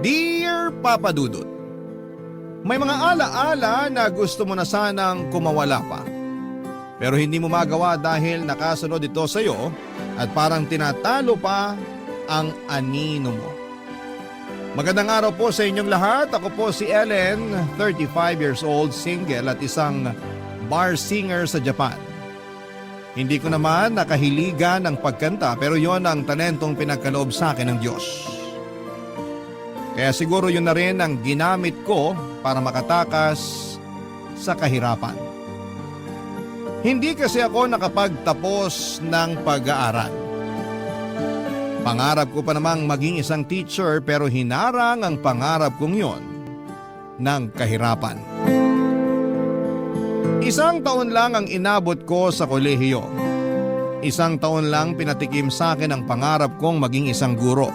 Dear Papa Dudut, may mga alaala na gusto mo na sanang kumawala pa. Pero hindi mo magawa dahil nakasunod ito sa iyo at parang tinatalo pa ang anino mo. Magandang araw po sa inyong lahat. Ako po si Ellen, 35 years old, single at isang bar singer sa Japan. Hindi ko naman nakahiligan ng pagkanta pero yon ang talentong pinagkaloob sa akin ng Diyos. Kaya siguro yun na rin ang ginamit ko para makatakas sa kahirapan. Hindi kasi ako nakapagtapos ng pag-aaral. Pangarap ko pa namang maging isang teacher pero hinarang ang pangarap kong yon ng kahirapan. Isang taon lang ang inabot ko sa kolehiyo. Isang taon lang pinatikim sa akin ang pangarap kong maging isang guro.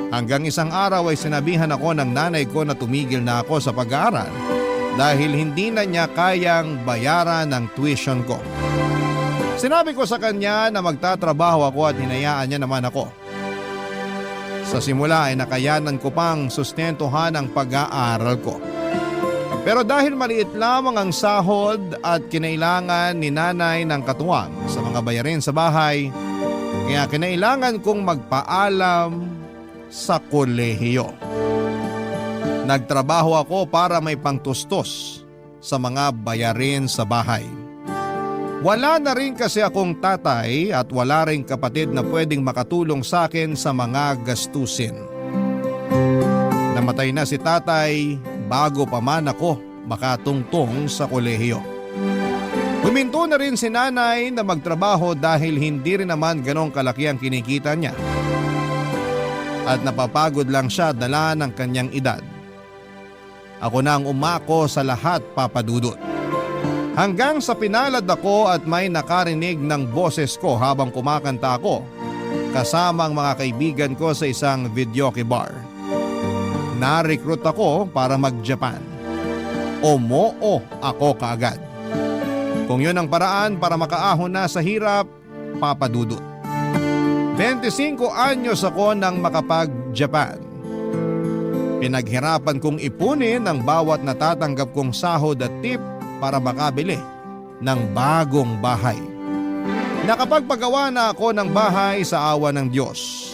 Hanggang isang araw ay sinabihan ako ng nanay ko na tumigil na ako sa pag-aaral dahil hindi na niya kayang bayaran ang tuition ko. Sinabi ko sa kanya na magtatrabaho ako at hinayaan niya naman ako. Sa simula ay nakayanan ko pang sustentuhan ang pag-aaral ko. Pero dahil maliit lamang ang sahod at kinailangan ni nanay ng katuwang sa mga bayarin sa bahay, kaya kinailangan kong magpaalam sa kolehiyo. Nagtrabaho ako para may pangtustos sa mga bayarin sa bahay. Wala na rin kasi akong tatay at wala rin kapatid na pwedeng makatulong sa akin sa mga gastusin. Namatay na si tatay bago pa man ako makatungtong sa kolehiyo. Huminto na rin si nanay na magtrabaho dahil hindi rin naman ganong kalaki ang kinikita niya. At napapagod lang siya dala ng kanyang edad. Ako na ang umako sa lahat, Papa Dudut. Hanggang sa pinalad ako at may nakarinig ng boses ko habang kumakanta ako kasama ang mga kaibigan ko sa isang videoke bar. Na-recruit ako para mag-Japan. Umoo ako kaagad. Kung yun ang paraan para makaahon na sa hirap, Papa Dudut. 25 anyos ako nang makapag-Japan. Pinaghirapan kong ipunin ang bawat natatanggap kong sahod at tip para makabili ng bagong bahay. Nakapagpagawa na ako ng bahay sa awa ng Diyos.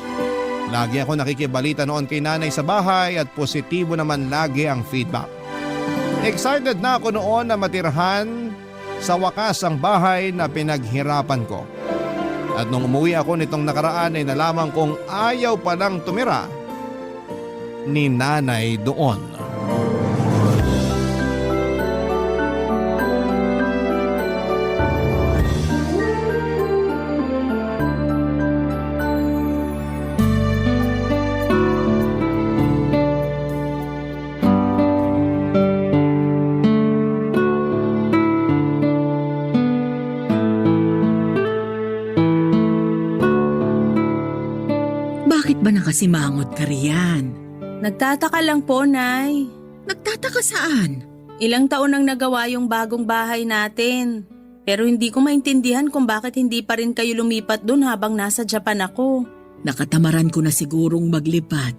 Lagi ako nakikibalita noon kay nanay sa bahay at positibo naman lagi ang feedback. Excited na ako noon na matirhan sa wakas ang bahay na pinaghirapan ko. At nung umuwi ako nitong nakaraan ay nalaman kong ayaw palang tumira ni nanay doon. Nakasimangot ka riyan. Nagtataka lang po, Nay. Nagtataka saan? Ilang taon nang nagawa yung bagong bahay natin. Pero hindi ko maintindihan kung bakit hindi pa rin kayo lumipat dun habang nasa Japan ako. Nakatamaran ko na sigurong maglipat.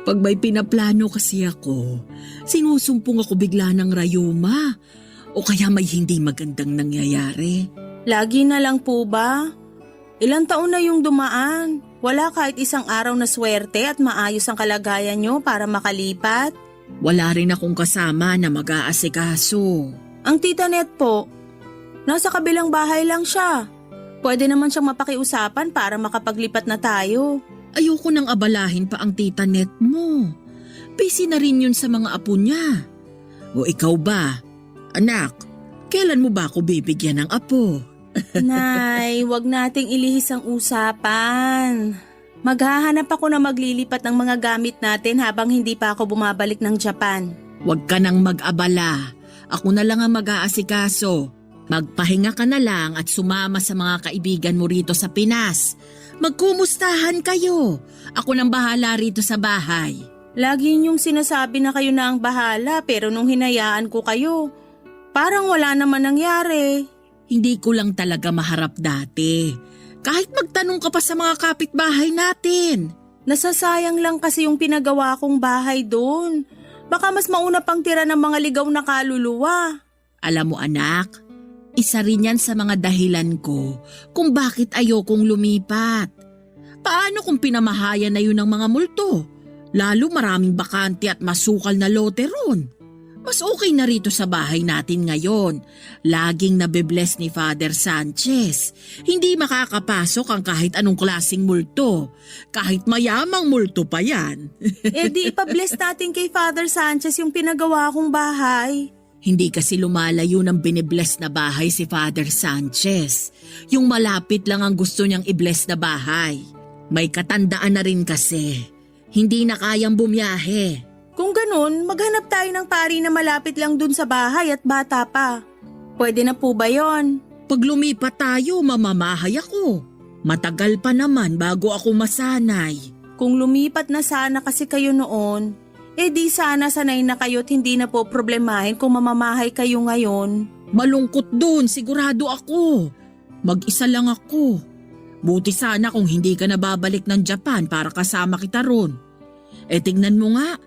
Pag may pinaplano kasi ako, sinusumpong ako bigla ng rayuma. O kaya may hindi magandang nangyayari. Lagi na lang po ba? Ilang taon na yung dumaan. Wala kahit isang araw na swerte at maayos ang kalagayan nyo para makalipat? Wala rin akong kasama na mag-aasikaso. Ang Tita Net po, nasa kabilang bahay lang siya. Pwede naman siyang mapakiusapan para makapaglipat na tayo. Ayoko nang abalahin pa ang Tita Net mo. Busy na rin yun sa mga apo niya. O ikaw ba? Anak, kailan mo ba ako bibigyan ng apo? Nay, wag nating ilihis ang usapan. Maghahanap ako na maglilipat ng mga gamit natin habang hindi pa ako bumabalik ng Japan. Huwag ka nang mag-abala. Ako na lang ang mag-aasikaso. Magpahinga ka na lang at sumama sa mga kaibigan mo rito sa Pinas. Magkumustahan kayo. Ako nang bahala rito sa bahay. Lagi niyong sinasabi na kayo na ang bahala pero nung hinayaan ko kayo, parang wala naman nangyari. Hindi ko lang talaga maharap dati. Kahit magtanong ka pa sa mga kapitbahay natin. Nasasayang lang kasi yung pinagawa kong bahay doon. Baka mas mauna pang tira ng mga ligaw na kaluluwa. Alam mo anak, isa rin yan sa mga dahilan ko kung bakit ayokong lumipat. Paano kung pinamahayan na yun ng mga multo? Lalo maraming bakante at masukal na lote ron. Mas okay na rito sa bahay natin ngayon. Laging nabibless ni Father Sanchez. Hindi makakapasok ang kahit anong klaseng multo. Kahit mayamang multo pa yan. Di ipabless natin kay Father Sanchez yung pinagawa kong bahay. Hindi kasi lumalayo ng binibless na bahay si Father Sanchez. Yung malapit lang ang gusto niyang i-bless na bahay. May katandaan na rin kasi. Hindi na kayang bumiyahe. Kung ganun, maghanap tayo ng pari na malapit lang dun sa bahay at bata pa. Pwede na po ba yon? Pag lumipat tayo, mamamahay ako. Matagal pa naman bago ako masanay. Kung lumipat na sana kasi kayo noon, di sana sanay na kayo't hindi na po problemahin kung mamamahay kayo ngayon. Malungkot dun, sigurado ako. Mag-isa lang ako. Buti sana kung hindi ka nababalik ng Japan para kasama kita ron. Tignan mo nga,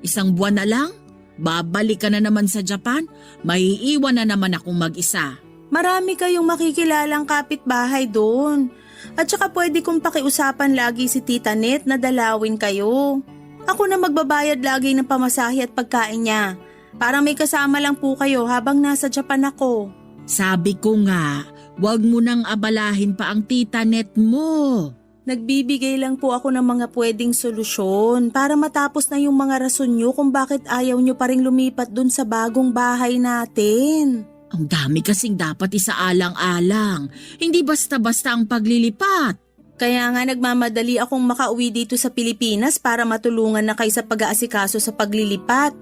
isang buwan na lang, babalik ka na naman sa Japan, maiiwan na naman akong mag-isa. Marami kayong makikilalang kapitbahay doon. At saka pwede kong pakiusapan lagi si Tita Net na dalawin kayo. Ako na magbabayad lagi ng pamasahe at pagkain niya. Para may kasama lang po kayo habang nasa Japan ako. Sabi ko nga, wag mo nang abalahin pa ang Tita Net mo. Nagbibigay lang po ako ng mga pwedeng solusyon para matapos na yung mga rason nyo kung bakit ayaw nyo pa rin lumipat dun sa bagong bahay natin. Ang dami kasing dapat isaalang-alang. Hindi basta-basta ang paglilipat. Kaya nga nagmamadali akong makauwi dito sa Pilipinas para matulungan na kayo sa pag-aasikaso sa paglilipat.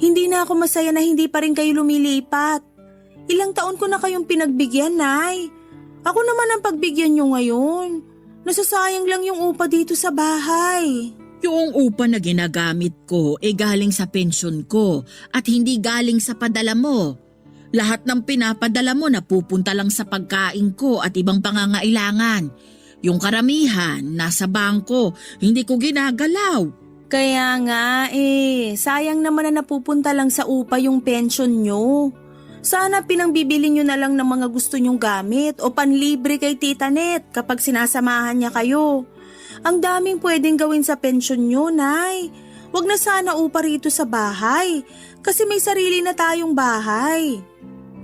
Hindi na ako masaya na hindi pa rin kayo lumilipat. Ilang taon ko na kayong pinagbigyan, Nay. Ako naman ang pagbigyan nyo ngayon. Nasasayang lang yung upa dito sa bahay. Yung upa na ginagamit ko galing sa pensyon ko at hindi galing sa padala mo. Lahat ng pinapadala mo napupunta lang sa pagkain ko at ibang pangangailangan. Yung karamihan, nasa bangko, hindi ko ginagalaw. Kaya nga sayang naman na napupunta lang sa upa yung pensyon nyo. Sana pinangbibili nyo na lang ng mga gusto nyong gamit o panlibre kay Tita Net kapag sinasamahan niya kayo. Ang daming pwedeng gawin sa pensyon nyo, Nay. Wag na sana upa rito sa bahay kasi may sarili na tayong bahay.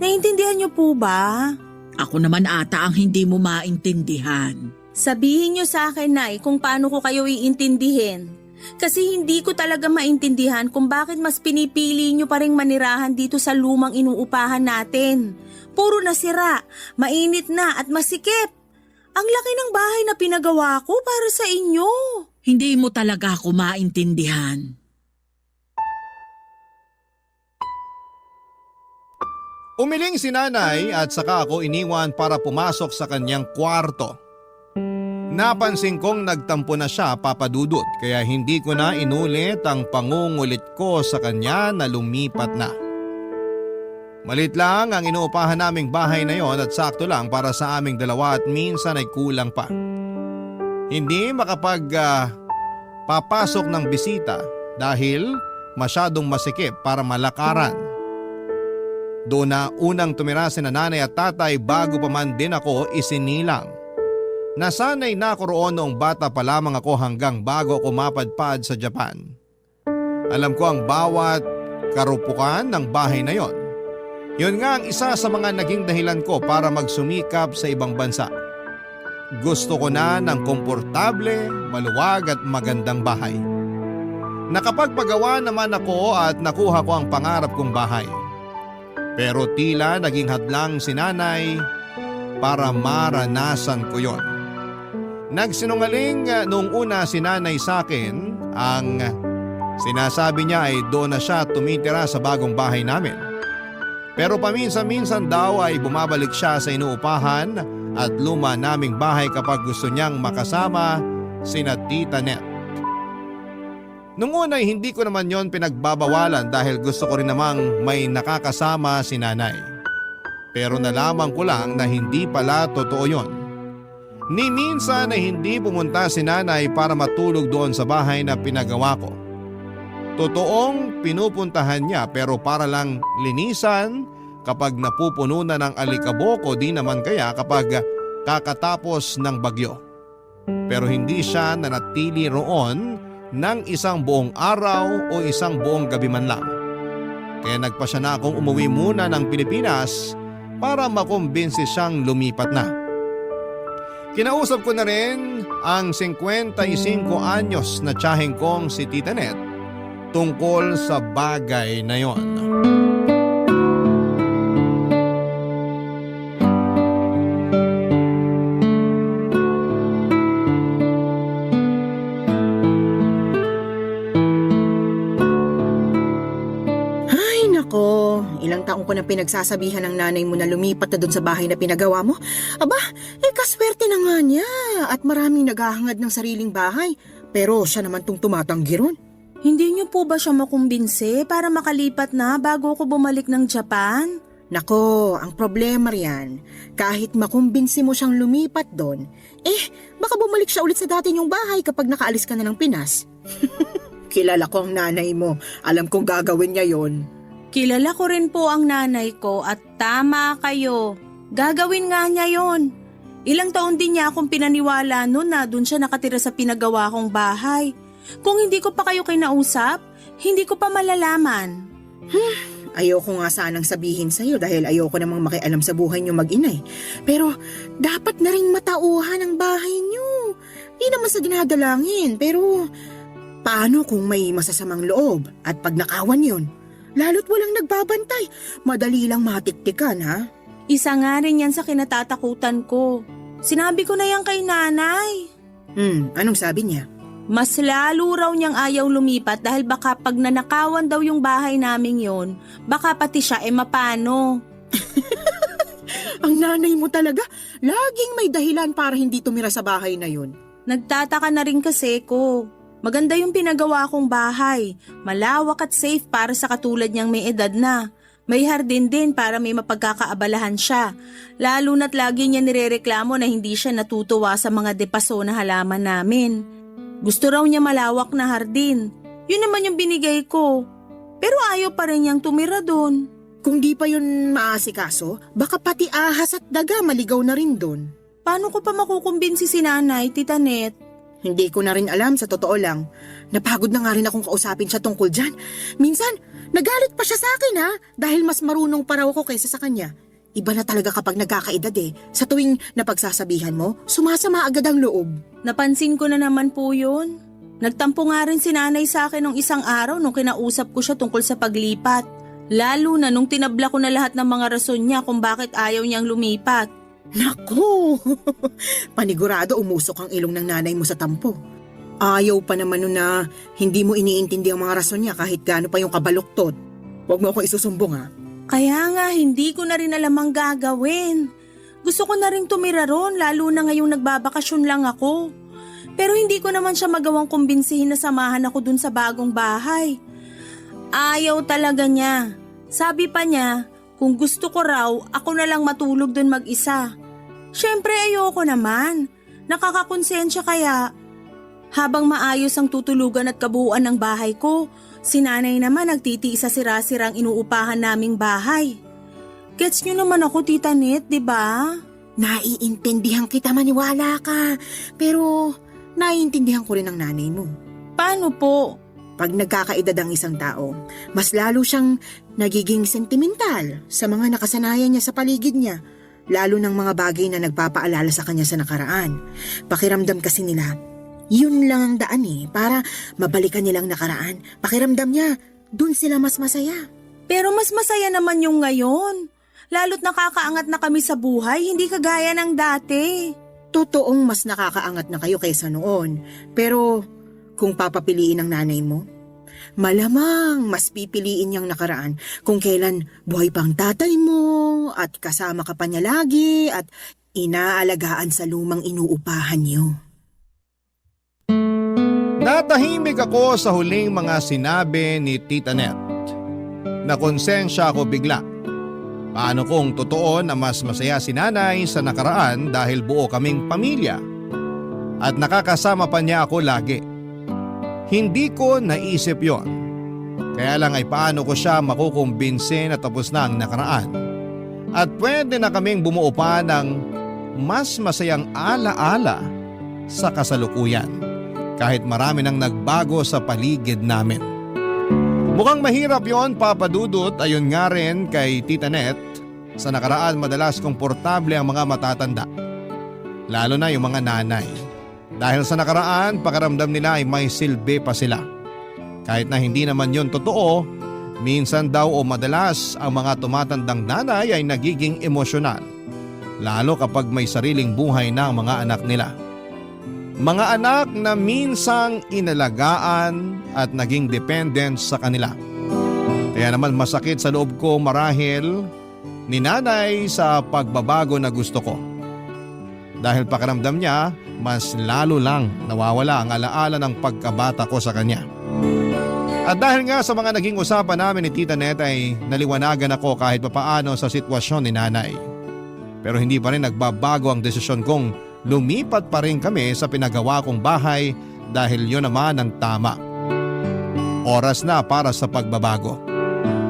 Naintindihan nyo po ba? Ako naman ata ang hindi mo maintindihan. Sabihin nyo sa akin, Nay, kung paano ko kayo iintindihin. Kasi hindi ko talaga maintindihan kung bakit mas pinipili nyo pa rin manirahan dito sa lumang inuupahan natin. Puro nasira, mainit na at masikip. Ang laki ng bahay na pinagawa ko para sa inyo. Hindi mo talaga ako maintindihan. Umiling si nanay at saka ako iniwan para pumasok sa kanyang kwarto. Napansin kong nagtampo na siya, Papa Dudut, kaya hindi ko na inulit ang pangungulit ko sa kanya na lumipat na. Malit lang ang inuupahan naming bahay na yon at sakto lang para sa aming dalawa at minsan ay kulang pa. Hindi papasok ng bisita dahil masyadong masikip para malakaran. Doon na unang tumira si nanay at tatay bago pa man din ako isinilang. Nasanay na ako roon noong bata pa lamang ako hanggang bago ako mapadpad sa Japan. Alam ko ang bawat karupukan ng bahay na yon. Yun nga ang isa sa mga naging dahilan ko para magsumikap sa ibang bansa. Gusto ko na ng komportable, maluwag at magandang bahay. Nakapagpagawa naman ako at nakuha ko ang pangarap kong bahay. Pero tila naging hadlang si nanay para maranasan ko yon. Nagsinungaling noong una si nanay sa akin. Ang sinasabi niya ay doon na siya tumitira sa bagong bahay namin. Pero paminsan-minsan daw ay bumabalik siya sa inuupahan at luma naming bahay kapag gusto niyang makasama sina Tita Net. Noong una ay hindi ko naman yon pinagbabawalan dahil gusto ko rin namang may nakakasama si nanay. Pero nalaman ko lang na hindi pala totoo yon. Ni minsan ay hindi pumunta si nanay para matulog doon sa bahay na pinagawa ko. Totoong pinupuntahan niya pero para lang linisan kapag napupuno na ng alikabok o di naman kaya kapag kakatapos ng bagyo. Pero hindi siya nanatili roon ng isang buong araw o isang buong gabi man lang. Kaya nagpasya na akong umuwi muna ng Pilipinas para makumbinsi siyang lumipat na. Kinausap ko na rin ang 55 anyos na tiyaheng kong si Tita Net tungkol sa bagay na yon. Nako, ilang taong ko na pinagsasabihan ng nanay mo na lumipat na doon sa bahay na pinagawa mo. Aba, kaswerte na nga niya at maraming naghahangad ng sariling bahay. Pero siya naman tong tumatanggi ron. Hindi niyo po ba siya makumbinse para makalipat na bago ako bumalik ng Japan? Nako, ang problema riyan, kahit makumbinsi mo siyang lumipat doon, baka bumalik siya ulit sa dati niyong bahay kapag nakaalis ka na ng Pinas. Kilala ko ang nanay mo, alam kong gagawin niya yon. Kilala ko rin po ang nanay ko at tama kayo. Gagawin nga niya yon. Ilang taon din niya akong pinaniwala noon na doon siya nakatira sa pinagawa kong bahay. Kung hindi ko pa kayo kinausap, hindi ko pa malalaman. Ayoko nga sanang sabihin sa'yo dahil ayoko namang makialam sa buhay niyo mag-inay. Pero dapat na rin matauhan ang bahay niyo. Di naman sa dinadalangin, pero paano kung may masasamang loob at pag nakawan yon? Lalo't walang nagbabantay. Madali lang matiktikan, ha? Isa nga rin yan sa kinatatakutan ko. Sinabi ko na yan kay nanay. Anong sabi niya? Mas lalo raw niyang ayaw lumipat dahil baka pag nanakawan daw yung bahay naming yon, baka pati siya mapano. Ang nanay mo talaga, laging may dahilan para hindi tumira sa bahay na yun. Nagtataka na rin kasi ko. Maganda yung pinagawa kong bahay. Malawak at safe para sa katulad niyang may edad na. May hardin din para may mapagkakaabalahan siya. Lalo na't lagi niya nirereklamo na hindi siya natutuwa sa mga depaso na halaman namin. Gusto raw niya malawak na hardin. Yun naman yung binigay ko. Pero ayaw pa rin niyang tumira doon. Kung di pa yun maasikaso, baka pati ahas at daga maligaw na rin doon. Paano ko pa makukumbinsi si nanay, Tita Net? Hindi ko na rin alam, sa totoo lang. Napagod na nga rin akong kausapin siya tungkol dyan. Minsan, nagalit pa siya sa akin ha, dahil mas marunong pa raw ako kaysa sa kanya. Iba na talaga kapag nagkakaedad Sa tuwing napagsasabihan mo, sumasama agad ang loob. Napansin ko na naman po yun. Nagtampo nga rin si nanay sa akin nung isang araw nung kinausap ko siya tungkol sa paglipat. Lalo na nung tinabla ko na lahat ng mga rason niya kung bakit ayaw niyang lumipat. Naku! Panigurado umusok ang ilong ng nanay mo sa tampo. Ayaw pa naman nun na hindi mo iniintindi ang mga rason niya kahit gaano pa yung kabaluktot. Huwag mo akong isusumbong ha. Kaya nga hindi ko na rin alam ang gagawin. Gusto ko na rin tumira ron lalo na ngayong nagbabakasyon lang ako. Pero hindi ko naman siya magawang kumbinsihin na samahan ako dun sa bagong bahay. Ayaw talaga niya. Sabi pa niya, kung gusto ko raw, ako na lang matulog dun mag-isa. Siyempre ayoko naman. Nakakakonsensya kaya. Habang maayos ang tutulugan at kabuuan ng bahay ko, si nanay naman nagtitiis sa sira-sirang inuupahan naming bahay. Gets niyo naman ako, Tita Net, di ba? Naiintindihan kita, maniwala ka. Pero naiintindihan ko rin ang nanay mo. Paano po? Pag nagkakaedad ang isang tao, mas lalo siyang nagiging sentimental sa mga nakasanayan niya sa paligid niya, lalo ng mga bagay na nagpapaalala sa kanya sa nakaraan. Pakiramdam kasi nila, yun lang ang daan para mabalikan nilang nakaraan. Pakiramdam niya, dun sila mas masaya. Pero mas masaya naman yung ngayon. Lalo't nakakaangat na kami sa buhay, hindi kagaya ng dati. Totoong mas nakakaangat na kayo kaysa noon, pero kung papapiliin ng nanay mo, malamang mas pipiliin niyang nakaraan kung kailan buhay pang tatay mo at kasama ka pa niya lagi at inaalagaan sa lumang inuupahan niyo. Natahimik ako sa huling mga sinabi ni Tita Net. Nakonsensya ako bigla. Paano kung totoo na mas masaya si nanay sa nakaraan dahil buo kaming pamilya at nakakasama pa niya ako lagi? Hindi ko naisip yon. Kaya lang ay paano ko siya makukumbinse na tapos na ang nakaraan at pwede na kaming bumuo pa ng mas masayang alaala sa kasalukuyan kahit marami nang nagbago sa paligid namin. Mukhang mahirap yon, Papa Dudut. Ayon nga rin kay Tita Net, sa nakaraan madalas komportable ang mga matatanda. Lalo na yung mga nanay. Dahil sa nakaraan, pakiramdam nila ay may silbi pa sila. Kahit na hindi naman yon totoo, minsan daw o madalas ang mga tumatandang nanay ay nagiging emosyonal. Lalo kapag may sariling buhay na ang mga anak nila. Mga anak na minsang inalagaan at naging dependent sa kanila. Kaya naman masakit sa loob ko marahil ni nanay sa pagbabago na gusto ko. Dahil pakiramdam niya, mas lalo lang nawawala ang alaala ng pagkabata ko sa kanya. At dahil nga sa mga naging usapan namin ni Tita Net ay naliwanagan ako kahit papaano sa sitwasyon ni nanay. Pero hindi pa rin nagbabago ang desisyon kong lumipat pa rin kami sa pinagawa kong bahay dahil yun naman ang tama. Oras na para sa pagbabago.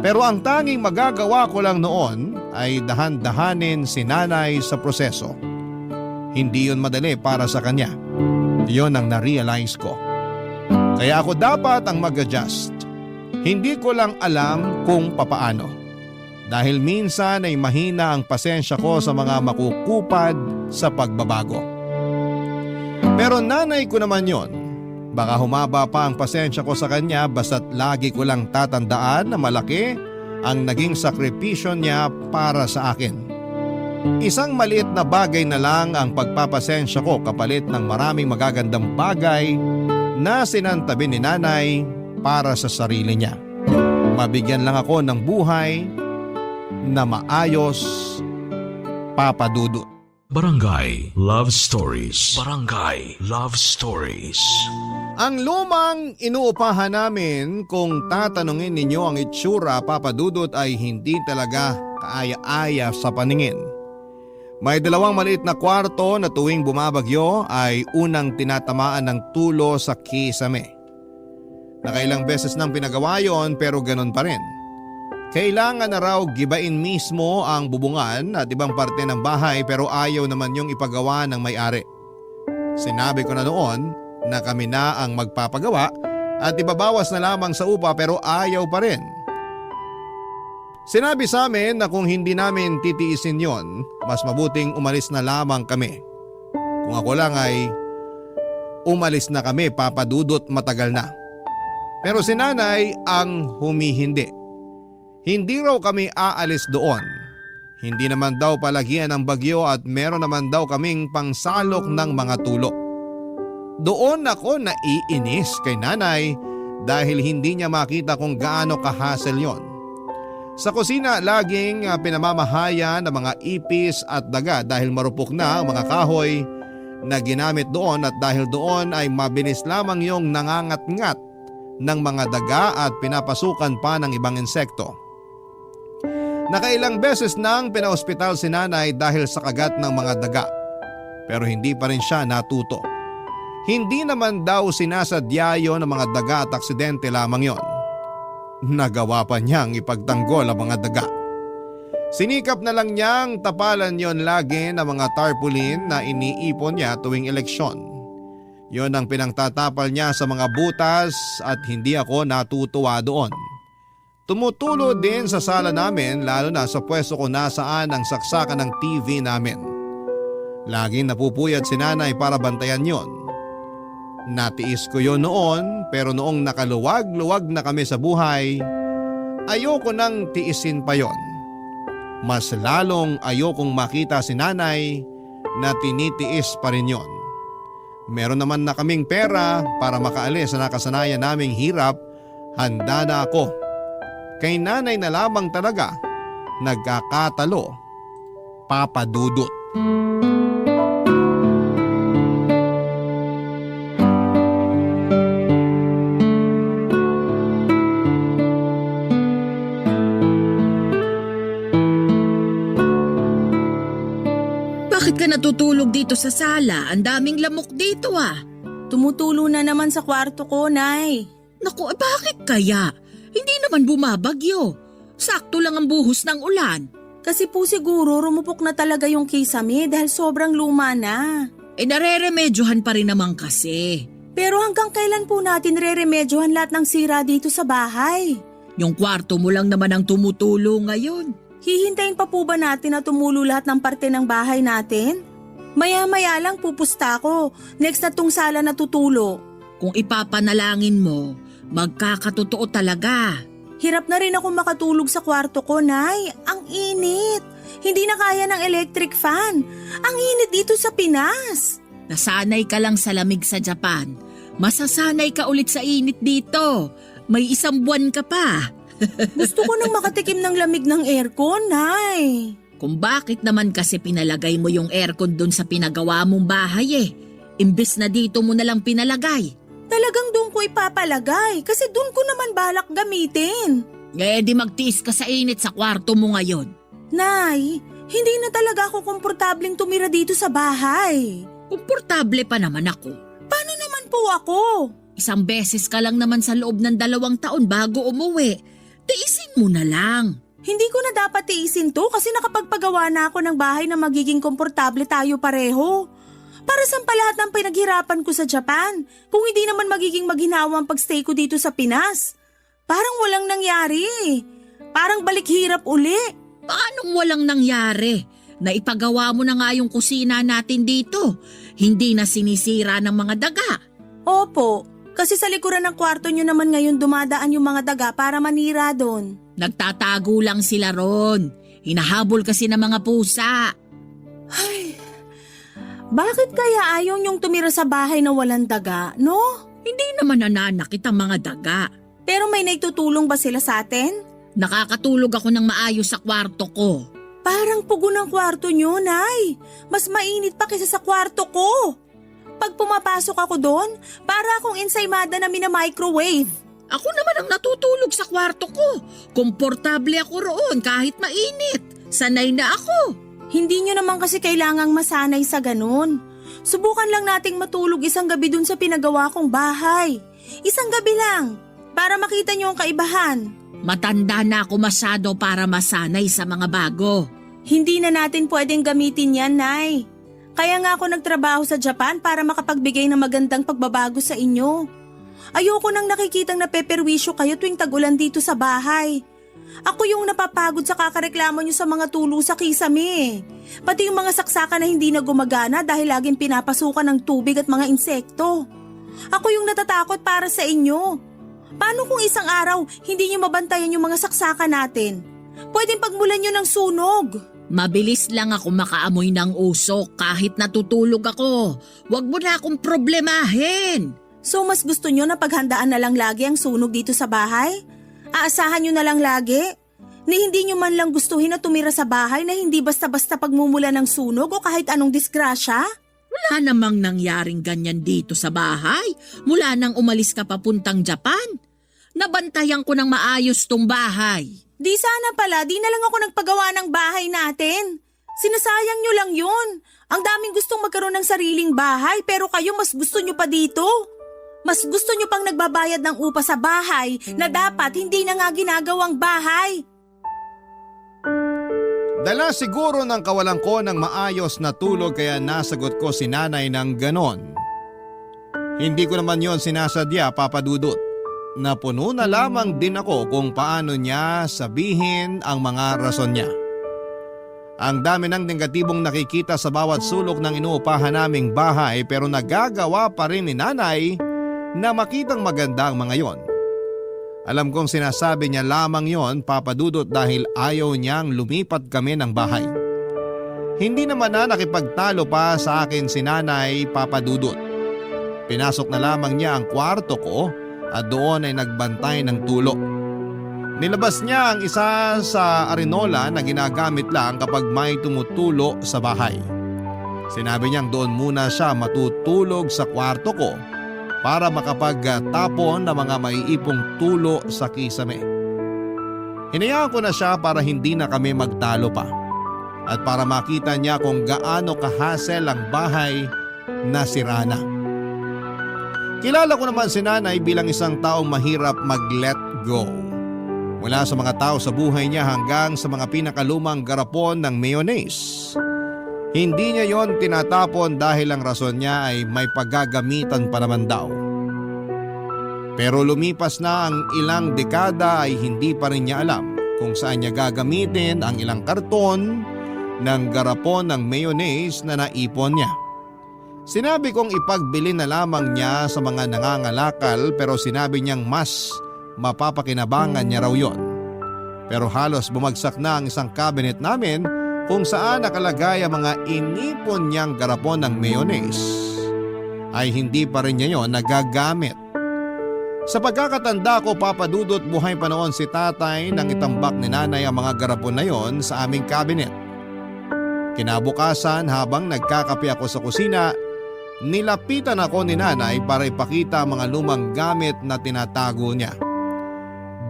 Pero ang tanging magagawa ko lang noon ay dahan-dahanin si nanay sa proseso. Hindi yun madali para sa kanya. Yun ang na-realize ko. Kaya ako dapat ang mag-adjust. Hindi ko lang alam kung papaano. Dahil minsan ay mahina ang pasensya ko sa mga makukupad sa pagbabago. Pero nanay ko naman yon. Baka humaba pa ang pasensya ko sa kanya basta't lagi ko lang tatandaan na malaki ang naging sakripisyo niya para sa akin. Isang maliit na bagay na lang ang pagpapasensya ko kapalit ng maraming magagandang bagay na sinantabi ni nanay para sa sarili niya. Mabigyan lang ako ng buhay na maayos, Papa Dudut. Barangay Love Stories. Barangay Love Stories. Ang lumang inuupahan namin, kung tatanungin ninyo ang itsura, Papa Dudut, ay hindi talaga kaaya-aya sa paningin. May dalawang maliit na kwarto na tuwing bumabagyo ay unang tinatamaan ng tulo sa kisame. Nakailang beses nang pinagawa yon pero ganun pa rin. Kailangan na raw gibain mismo ang bubungan at ibang parte ng bahay pero ayaw naman yung ipagawa ng may-ari. Sinabi ko na noon na kami na ang magpapagawa at ibabawas na lamang sa upa pero ayaw pa rin. Sinabi sa amin na kung hindi namin titiisin yon, mas mabuting umalis na lamang kami. Kung ako lang ay umalis na kami, Papa Dudut, matagal na. Pero si nanay ang humihindi. Hindi raw kami aalis doon. Hindi naman daw palagian ng bagyo at meron naman daw kaming pangsalok ng mga tulo. Doon ako naiinis kay nanay dahil hindi niya makita kung gaano ka-hassle yon. Sa kusina laging pinamamahaya ng mga ipis at daga dahil marupok na ang mga kahoy na ginamit doon at dahil doon ay mabilis lamang yung nangangat-ngat ng mga daga at pinapasukan pa ng ibang insekto. Nakailang beses nang pinaospital si nanay dahil sa kagat ng mga daga pero hindi pa rin siya natuto. Hindi naman daw sinasadya yon ng mga daga at aksidente lamang yon. Nagawa pa niyang ipagtanggol ang mga daga. Sinikap na lang niyang tapalan yon lagi ng mga tarpaulin na iniipon niya tuwing eleksyon. Yon ang pinangtatapal niya sa mga butas at hindi ako natutuwa doon. Tumutulo din sa sala namin lalo na sa pwesto ko nasaan ang saksakan ng TV namin. Laging napupuyat si nanay para bantayan yon. Natiis ko yon noon pero noong nakaluwag-luwag na kami sa buhay, ayoko nang tiisin pa yon. Mas lalong ayokong makita si nanay na tinitiis pa rin yon. Meron naman na kaming pera para makaalis sa nakasanayan naming hirap, handa na ako. Kay nanay na lamang talaga nagkakatalo, Papa Dudut. Bakit ka natutulog dito sa sala? Ang daming lamok dito ah. Tumutulo na naman sa kwarto ko, Nay. Naku, bakit kaya? Hindi naman bumabagyo. Sakto lang ang buhos ng ulan. Kasi po siguro rumupok na talaga yung kisame dahil sobrang luma na. Nareremedyohan pa rin naman kasi. Pero hanggang kailan po natin reremedyohan lahat ng sira dito sa bahay? Yung kwarto mo lang naman ang tumutulo ngayon. Hihintayin pa po ba natin na tumulo lahat ng parte ng bahay natin? Maya-maya lang pupusta ko. Next na tong sala na tutulo. Kung ipapanalangin mo, magkakatotoo talaga. Hirap na rin ako makatulog sa kwarto ko, Nay. Ang init. Hindi na kaya ng electric fan. Ang init dito sa Pinas. Nasanay ka lang sa lamig sa Japan. Masasanay ka ulit sa init dito. May 1 buwan ka pa. Gusto ko nang makatikim ng lamig ng aircon, Nay. Kung bakit naman kasi pinalagay mo yung aircon dun sa pinagawa mong bahay eh. Imbes na dito mo nalang pinalagay. Talagang doon ko ipapalagay kasi doon ko naman balak gamitin. Di magtiis ka sa init sa kwarto mo ngayon. Nay, hindi na talaga ako komportableng tumira dito sa bahay. Komportable pa naman ako. Paano naman po ako? 1 beses ka lang naman sa loob ng 2 taon bago umuwi. Tiisin mo na lang. Hindi ko na dapat tiisin to kasi nakapagpagawa na ako ng bahay na magiging komportable tayo pareho. Para saan pa lahat ng pinaghirapan ko sa Japan kung hindi naman magiging maghinawa ang pagstay ko dito sa Pinas? Parang walang nangyari. Parang balik hirap uli. Paanong walang nangyari? Naipagawa mo na nga yung kusina natin dito. Hindi na sinisira ng mga daga. Opo, kasi sa likuran ng kwarto nyo naman ngayon dumadaan yung mga daga para manira doon. Nagtatago lang sila ron. Hinahabol kasi ng mga pusa. Bakit kaya ayaw nyong tumira sa bahay na walang daga, no? Hindi naman nananakit ang mga daga. Pero may naitutulong ba sila sa atin? Nakakatulog ako ng maayos sa kwarto ko. Parang pugo ng kwarto nyo, Nay. Mas mainit pa kaysa sa kwarto ko. Pag pumapasok ako doon, para akong ensaymada na mina-microwave. Ako naman ang natutulog sa kwarto ko. Komportable ako roon kahit mainit. Sanay na ako. Hindi nyo naman kasi kailangang masanay sa ganun. Subukan lang nating matulog 1 gabi dun sa pinagawa kong bahay. 1 gabi lang, para makita nyo ang kaibahan. Matanda na ako masyado para masanay sa mga bago. Hindi na natin pwedeng gamitin yan, Nay. Kaya nga ako nagtrabaho sa Japan para makapagbigay ng magandang pagbabago sa inyo. Ayoko nang nakikitang napeperwisyo kayo tuwing tag-ulan dito sa bahay. Ako yung napapagod sa kakareklamo nyo sa mga tulo sa kisame. Pati yung mga saksakan na hindi na gumagana dahil laging pinapasukan ng tubig at mga insekto. Ako yung natatakot para sa inyo. Paano kung isang araw hindi nyo mabantayan yung mga saksakan natin? Pwedeng pagmulan nyo ng sunog. Mabilis lang ako makaamoy ng usok kahit natutulog ako. Huwag mo na akong problemahin. So mas gusto nyo na paghandaan na lang lagi ang sunog dito sa bahay? Aasahan nyo na lang lagi? Ni hindi nyo man lang gustuhin na tumira sa bahay na hindi basta-basta pagmumula ng sunog o kahit anong disgrasya? Wala namang nangyaring ganyan dito sa bahay mula nang umalis ka papuntang Japan. Nabantayan ko ng maayos tong bahay. Di sana pala, di na lang ako nagpagawa ng bahay natin. Sinasayang nyo lang yun. Ang daming gustong magkaroon ng sariling bahay pero kayo mas gusto nyo pa dito. Mas gusto nyo pang nagbabayad ng upa sa bahay na dapat hindi na nga ginagawang bahay. Dala siguro ng kawalan ko ng maayos na tulog kaya nasagot ko si nanay ng ganon. Hindi ko naman yon sinasadya, Papa Dudut. Napuno na lamang din ako kung paano niya sabihin ang mga rason niya. Ang dami ng negatibong nakikita sa bawat sulok ng inuupahan naming bahay pero nagagawa pa rin ni nanay na makitang maganda ang mga yon. Alam kong sinasabi niya lamang yon, Papa Dudut, dahil ayaw niyang lumipat kami ng bahay. Hindi naman na nakipagtalo pa sa akin si nanay, Papa Dudut. Pinasok na lamang niya ang kwarto ko at doon ay nagbantay ng tulo. Nilabas niya ang isa sa arenola na ginagamit lang kapag may tumutulo sa bahay. Sinabi niyang doon muna siya matutulog sa kwarto ko para makapagtapon ng mga maiipong tulo sa kisame. Hinayaan ko na siya para hindi na kami magtalo pa. at para makita niya kung gaano kahasel ang bahay na sira na. Kilala ko naman si nanay bilang isang taong mahirap mag-let go. Mula sa mga tao sa buhay niya hanggang sa mga pinakalumang garapon ng mayonnaise. Hindi niya yon tinatapon dahil ang rason niya ay may paggagamitan pa naman daw. Pero lumipas na ang ilang dekada ay hindi pa rin niya alam kung saan niya gagamitin ang ilang karton ng garapon ng mayonnaise na naipon niya. Sinabi kong ipagbili na lamang niya sa mga nangangalakal pero sinabi niyang mas mapapakinabangan niya raw yon. Pero halos bumagsak na ang isang cabinet namin kung saan nakalagay ang mga inipon niyang garapon ng mayonnaise ay hindi pa rin niya yon nagagamit. Sa pagkakatanda ko, Papa Dudut, buhay pa noon si tatay nang itambak ni nanay ang mga garapon na yon sa aming cabinet. Kinabukasan habang nagkakape ako sa kusina, nilapitan ako ni nanay para ipakita ang mga lumang gamit na tinatago niya.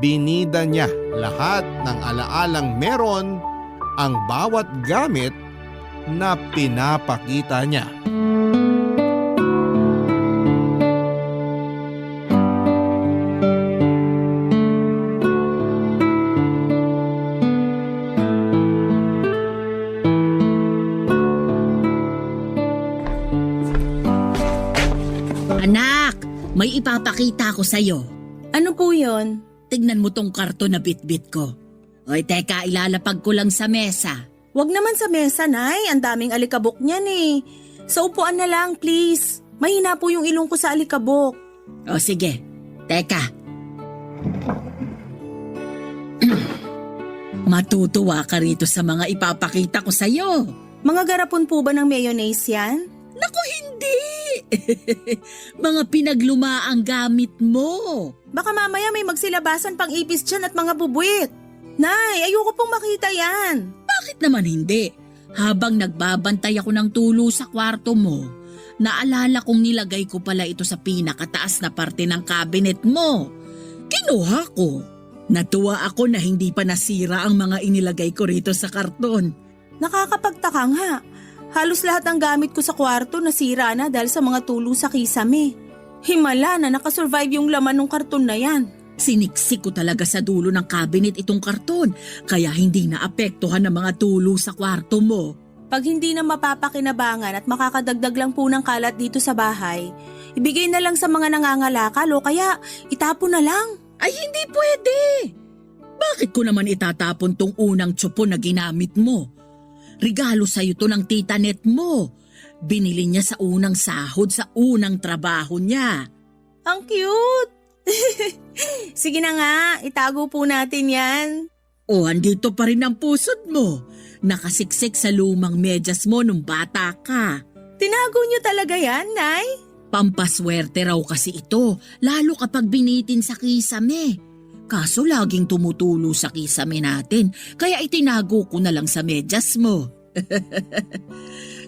Binida niya lahat ng alaalang meron ang bawat gamit na pinapakita niya. Anak, may ipapakita ko sa'yo. Ano po yon? Tignan mo tong karton na bitbit ko. Oy, teka, ilalapag ko lang sa mesa. Wag naman sa mesa, Nay. Ang daming alikabok niyan eh. Sa upuan na lang, please. Mahina po yung ilong ko sa alikabok. O sige, teka. Matutuwa ka rito sa mga ipapakita ko sa'yo. Mga garapon po ba ng mayonnaise yan? Naku, hindi! Mga pinaglumaang gamit mo. Baka mamaya may magsilabasan pang ipis dyan at mga bubuit. Nay, ayoko pong makita yan. Bakit naman hindi? Habang nagbabantay ako ng tulo sa kwarto mo, naalala kong nilagay ko pala ito sa pinakataas na parte ng cabinet mo. Kinuha ko. Natuwa ako na hindi pa nasira ang mga inilagay ko rito sa karton. Nakakapagtaka nga. Halos lahat ng gamit ko sa kwarto nasira na dahil sa mga tulo sa kisame. Himala na nakasurvive yung laman ng karton na yan. Siniksik ko talaga sa dulo ng cabinet itong karton, kaya hindi naapektuhan ng mga tulo sa kwarto mo. Pag hindi na mapapakinabangan at makakadagdag lang po ng kalat dito sa bahay, ibigay na lang sa mga nangangalakal o kaya itapon na lang. Ay, hindi pwede! Bakit ko naman itatapon tong unang tsupo na ginamit mo? Regalo sa'yo to ng tita net mo. Binili niya sa unang sahod sa unang trabaho niya. Ang cute! Sige na nga, itago po natin yan. O, andito pa rin ang pusod mo. Nakasiksik sa lumang medyas mo nung bata ka. Tinago niyo talaga yan, Nay? Pampaswerte raw kasi ito, lalo kapag binitin sa kisame. Kaso laging tumutulo sa kisame natin, kaya itinago ko na lang sa medyas mo.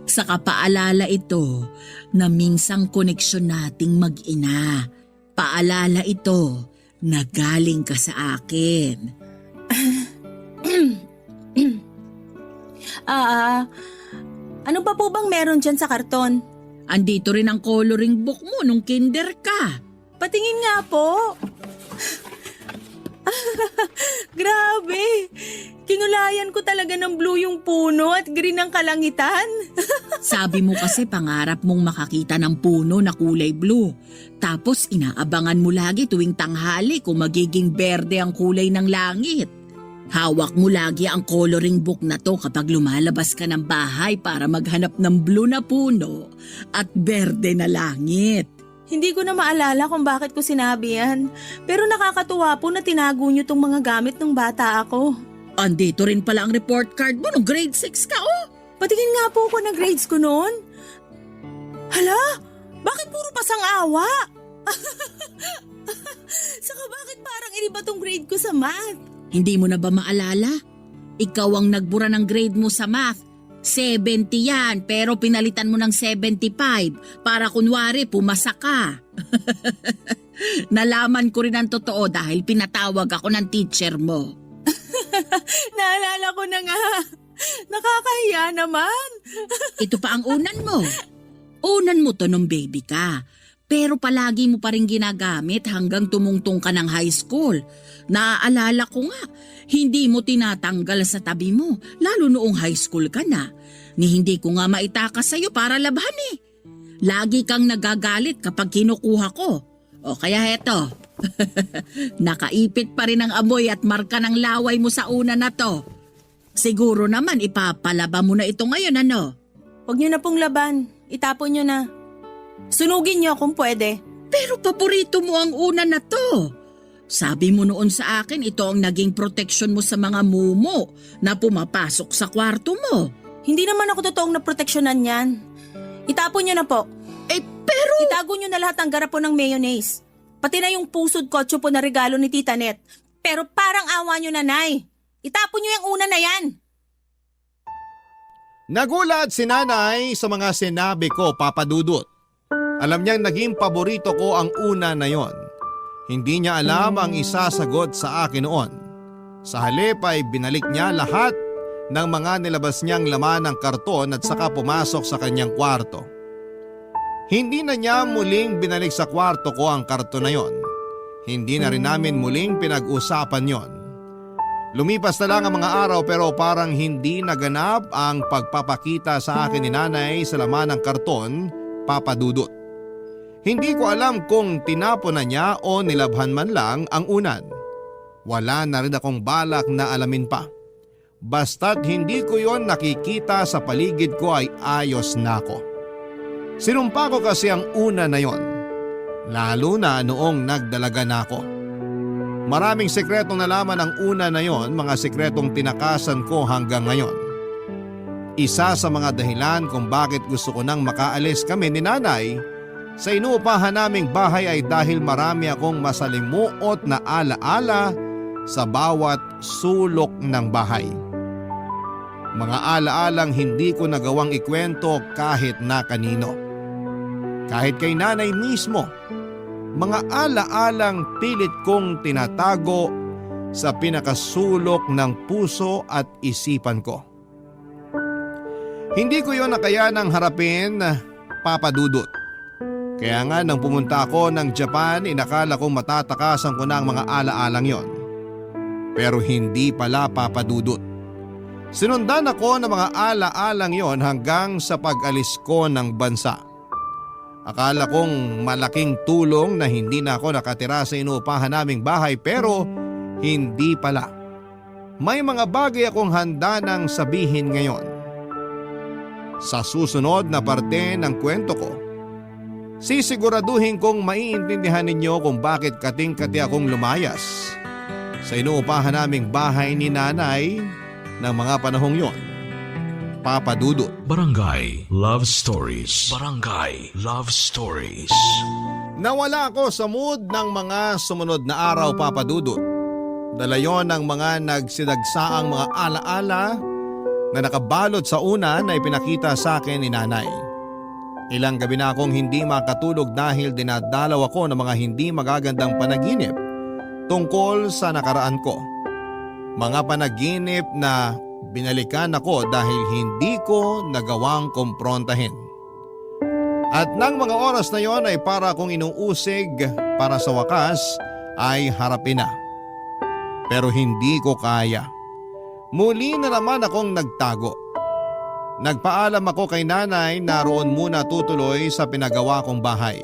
Sa kapaalala ito na minsang koneksyon nating mag-ina. Paalala ito na galing ka sa akin. Ano pa po bang meron dyan sa karton? Andito rin ang coloring book mo nung kinder ka. Patingin nga po. Grabe! Kinulayan ko talaga ng blue yung puno at green ang kalangitan. Sabi mo kasi pangarap mong makakita ng puno na kulay blue. Tapos inaabangan mo lagi tuwing tanghali kung magiging berde ang kulay ng langit. Hawak mo lagi ang coloring book na to kapag lumalabas ka ng bahay para maghanap ng blue na puno at berde na langit. Hindi ko na maalala kung bakit ko sinabi yan. Pero nakakatuwa po na tinago niyo tong mga gamit ng bata ako. Andito rin pala ang report card mo nung grade 6 ka, oh. Patingin nga po ako ng grades ko noon. Hala, bakit puro pasang-awa? Saka bakit parang iniba tong grade ko sa math? Hindi mo na ba maalala? Ikaw ang nagbura ng grade mo sa math. 70 yan, pero pinalitan mo ng 75 para kunwari pumasa ka. Nalaman ko rin ang totoo dahil pinatawag ako ng teacher mo. Naalala ko na nga. Nakakahiya naman. Ito pa ang unan mo. Unan mo to nung baby ka. Pero palagi mo pa rin ginagamit hanggang tumungtong ka ng high school. Naaalala ko nga, hindi mo tinatanggal sa tabi mo, lalo noong high school ka na. Ni hindi ko nga maitakas sa'yo para labhan eh. Lagi kang nagagalit kapag kinukuha ko. O kaya heto, nakaipit pa rin ang amoy at marka ng laway mo sa una na to. Siguro naman ipapalaba mo na ito ngayon, ano? Huwag niyo na pong laban. Itapon niyo na. Sunugin niyo kung pwede. Pero paborito mo ang una na to. Sabi mo noon sa akin, ito ang naging proteksyon mo sa mga mumo na pumapasok sa kwarto mo. Hindi naman ako totoong naproteksyonan yan. Itapon niyo na po. Pero... Itago niyo na lahat ng garapon ng mayonnaise. Pati na yung pusod kotso po na regalo ni Tita Net. Pero parang awa niyo, nanay. Itapon niyo yung una na yan. Nagulat si nanay sa mga sinabi ko, Papa Dudut. Alam niyang naging paborito ko ang una na yon. Hindi niya alam ang isasagot sa akin noon. Sa halip ay binalik niya lahat ng mga nilabas niyang laman ng karton at saka pumasok sa kanyang kwarto. Hindi na niya muling binalik sa kwarto ko ang karton na yon. Hindi na rin namin muling pinag-usapan yon. Lumipas na lang ang mga araw pero parang hindi naganap ang pagpapakita sa akin ni nanay sa laman ng karton, Papa Dudut. Hindi ko alam kung tinapon na niya o nilabhan man lang ang unan. Wala na rin akong balak na alamin pa. Basta't hindi ko yon nakikita sa paligid ko ay ayos na ako. Sinumpa ko kasi ang una na yon. Lalo na noong nagdalaga na ako. Maraming sekretong nalaman ang una na yon, mga sekretong tinakasan ko hanggang ngayon. Isa sa mga dahilan kung bakit gusto ko nang makaalis kami ni nanay sa inuupahan naming bahay ay dahil marami akong masalimuot na alaala sa bawat sulok ng bahay. Mga alaalang hindi ko nagawang ikwento kahit na kanino. Kahit kay nanay mismo, mga alaalang pilit kong tinatago sa pinakasulok ng puso at isipan ko. Hindi ko yon nakayanang harapin, Papa Dudut. Kaya nga nang pumunta ako ng Japan, inakala kong matatakasan ko na ang mga alaalang yon. Pero hindi pala, Papa Dudut. Sinundan ako ng mga alaalang yon hanggang sa pag-alis ko ng bansa. Akala kong malaking tulong na hindi na ako nakatira sa inuupahan naming bahay pero hindi pala. May mga bagay akong handa nang sabihin ngayon. Sa susunod na parte ng kwento ko, sisiguraduhin kong maiintindihan ninyo kung bakit kating-kati akong lumayas sa inuupahan naming bahay ni nanay ng mga panahong yon, Papa Dudut. Barangay Love Stories. Barangay Love Stories. Nawala ako sa mood ng mga sumunod na araw, Papa Dudut. Dala yon ng mga nagsidagsaang mga alaala na nakabalot sa una na ipinakita sa akin ni nanay. Ilang gabi na akong hindi makatulog dahil dinadalaw ako ng mga hindi magagandang panaginip tungkol sa nakaraan ko. Mga panaginip na binalikan ako dahil hindi ko nagawang kumprontahin. At nang mga oras na yon ay para akong inuusig para sa wakas ay harapin na. Pero hindi ko kaya. Muli na naman akong nagtago. Nagpaalam ako kay nanay na roon muna tutuloy sa pinagawa kong bahay.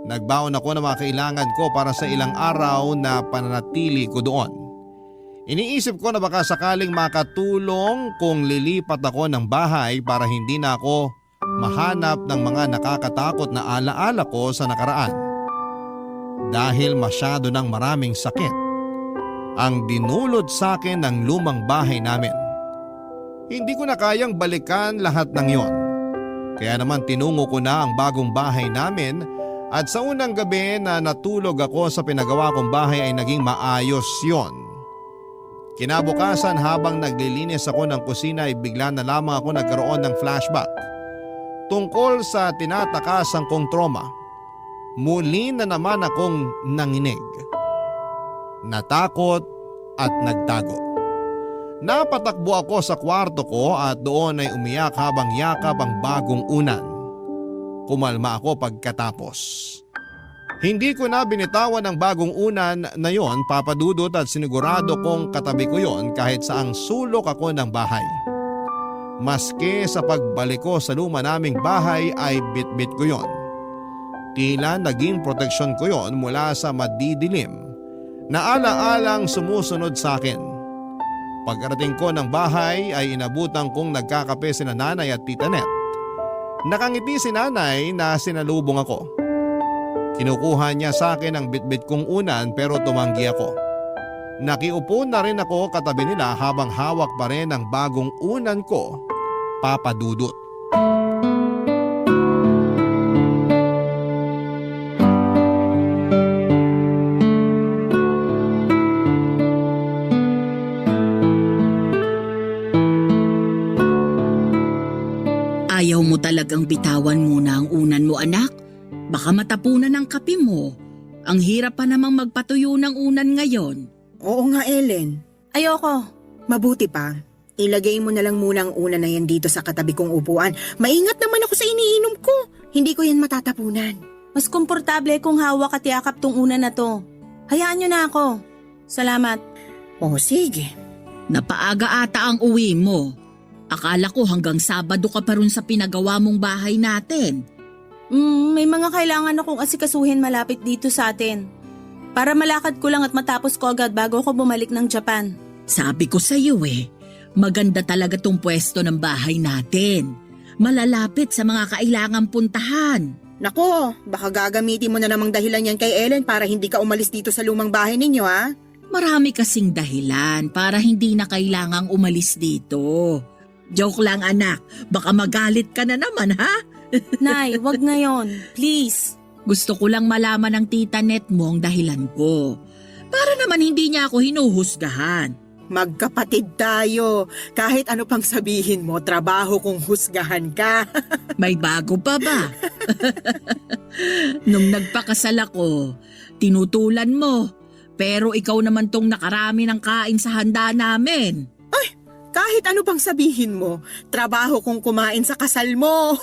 Nagbaon ako ng mga kailangan ko para sa ilang araw na pananatili ko doon. Iniisip ko na baka sakaling makatulong kung lilipat ako ng bahay para hindi na ako mahanap ng mga nakakatakot na alaala ko sa nakaraan. Dahil masyado ng maraming sakit ang dinulot sa akin ng lumang bahay namin. Hindi ko na kayang balikan lahat ng yon. Kaya naman tinungo ko na ang bagong bahay namin at sa unang gabi na natulog ako sa pinagawa kong bahay ay naging maayos yon. Kinabukasan habang naglilinis ako ng kusina ay bigla na lamang ako nagkaroon ng flashback tungkol sa tinatakasang kong trauma. Muli na naman akong nanginig, natakot at nagtago. Napatakbo ako sa kwarto ko at doon ay umiyak habang yakap ang bagong unan. Kumalma ako pagkatapos. Hindi ko na binitawan ang bagong unan na yon, Papa Dudut, at sinigurado kong katabi ko yon kahit saang sulok ako ng bahay. Maski sa pagbalik ko sa luma naming bahay ay bitbit ko yon. Tila naging proteksyon ko yon mula sa madidilim na ala-alang sumusunod sa akin. Pagkarating ko ng bahay ay inabutan kong nagkakape sina nanay at tita Net. Nakangiti si nanay na sinalubong ako. Kinukuha niya sa akin ang bitbit kong unan pero tumanggi ako. Nakiupo na rin ako katabi nila habang hawak pa rin ang bagong unan ko, Papa Dudut. Ayaw mo talagang bitawan muna ang unan mo, anak? Baka matapunan ang kape mo. Ang hirap pa namang magpatuyo ng unan ngayon. Oo nga, Ellen. Ayoko. Mabuti pa. Ilagay mo na lang muna ang unan na yan dito sa katabi kong upuan. Maingat naman ako sa iniinom ko. Hindi ko yan matatapunan. Mas komportable kung hawak at yakap tong unan na to. Hayaan nyo na ako. Salamat. Oh, sige. Napaaga ata ang uwi mo. Akala ko hanggang Sabado ka pa rin sa pinagawa mong bahay natin. May mga kailangan akong asikasuhin malapit dito sa atin. Para malakad ko lang at matapos ko agad bago ako bumalik ng Japan. Sabi ko sa iyo maganda talaga tong pwesto ng bahay natin. Malalapit sa mga kailangang puntahan. Nako, baka gagamitin mo na namang dahilan yan kay Ellen para hindi ka umalis dito sa lumang bahay ninyo, ha? Marami kasing dahilan para hindi na kailangang umalis dito. Joke lang, anak, baka magalit ka na naman, ha? Nay, wag ngayon. Please. Gusto ko lang malaman ng tita Net mo ang dahilan ko. Para naman hindi niya ako hinuhusgahan. Magkapatid tayo. Kahit ano pang sabihin mo, trabaho kung husgahan ka. May bago pa ba? Nung nagpakasal ako, tinutulan mo. Pero ikaw naman tong nakarami ng kain sa handa namin. Kahit ano pang sabihin mo, trabaho kung kumain sa kasal mo.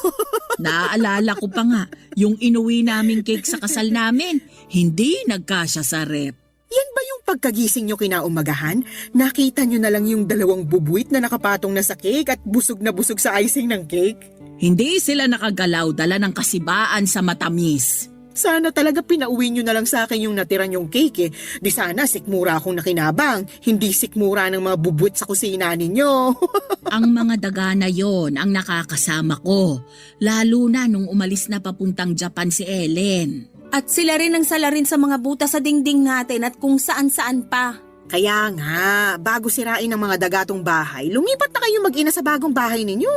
Naaalala ko pa nga, yung inuwi naming cake sa kasal namin, hindi nagkasya sa rep. Yan ba yung pagkagising nyo kinaumagahan? Nakita nyo na lang yung dalawang bubuit na nakapatong na sa cake at busog na busog sa icing ng cake? Hindi sila nakagalaw, dala ng kasibaan sa matamis. Sana talaga pinauwi nyo na lang sa akin yung natira nyong cake eh. Di sana sikmura akong nakinabang, hindi sikmura ng mga bubuit sa kusina ninyo. Ang mga daga na yon ang nakakasama ko, lalo na nung umalis na papuntang Japan si Ellen. At sila rin ang salarin sa mga butas sa dingding natin at kung saan-saan pa. Kaya nga, bago sirain ang mga dagatong bahay, lumipat na kayo mag-ina sa bagong bahay ninyo.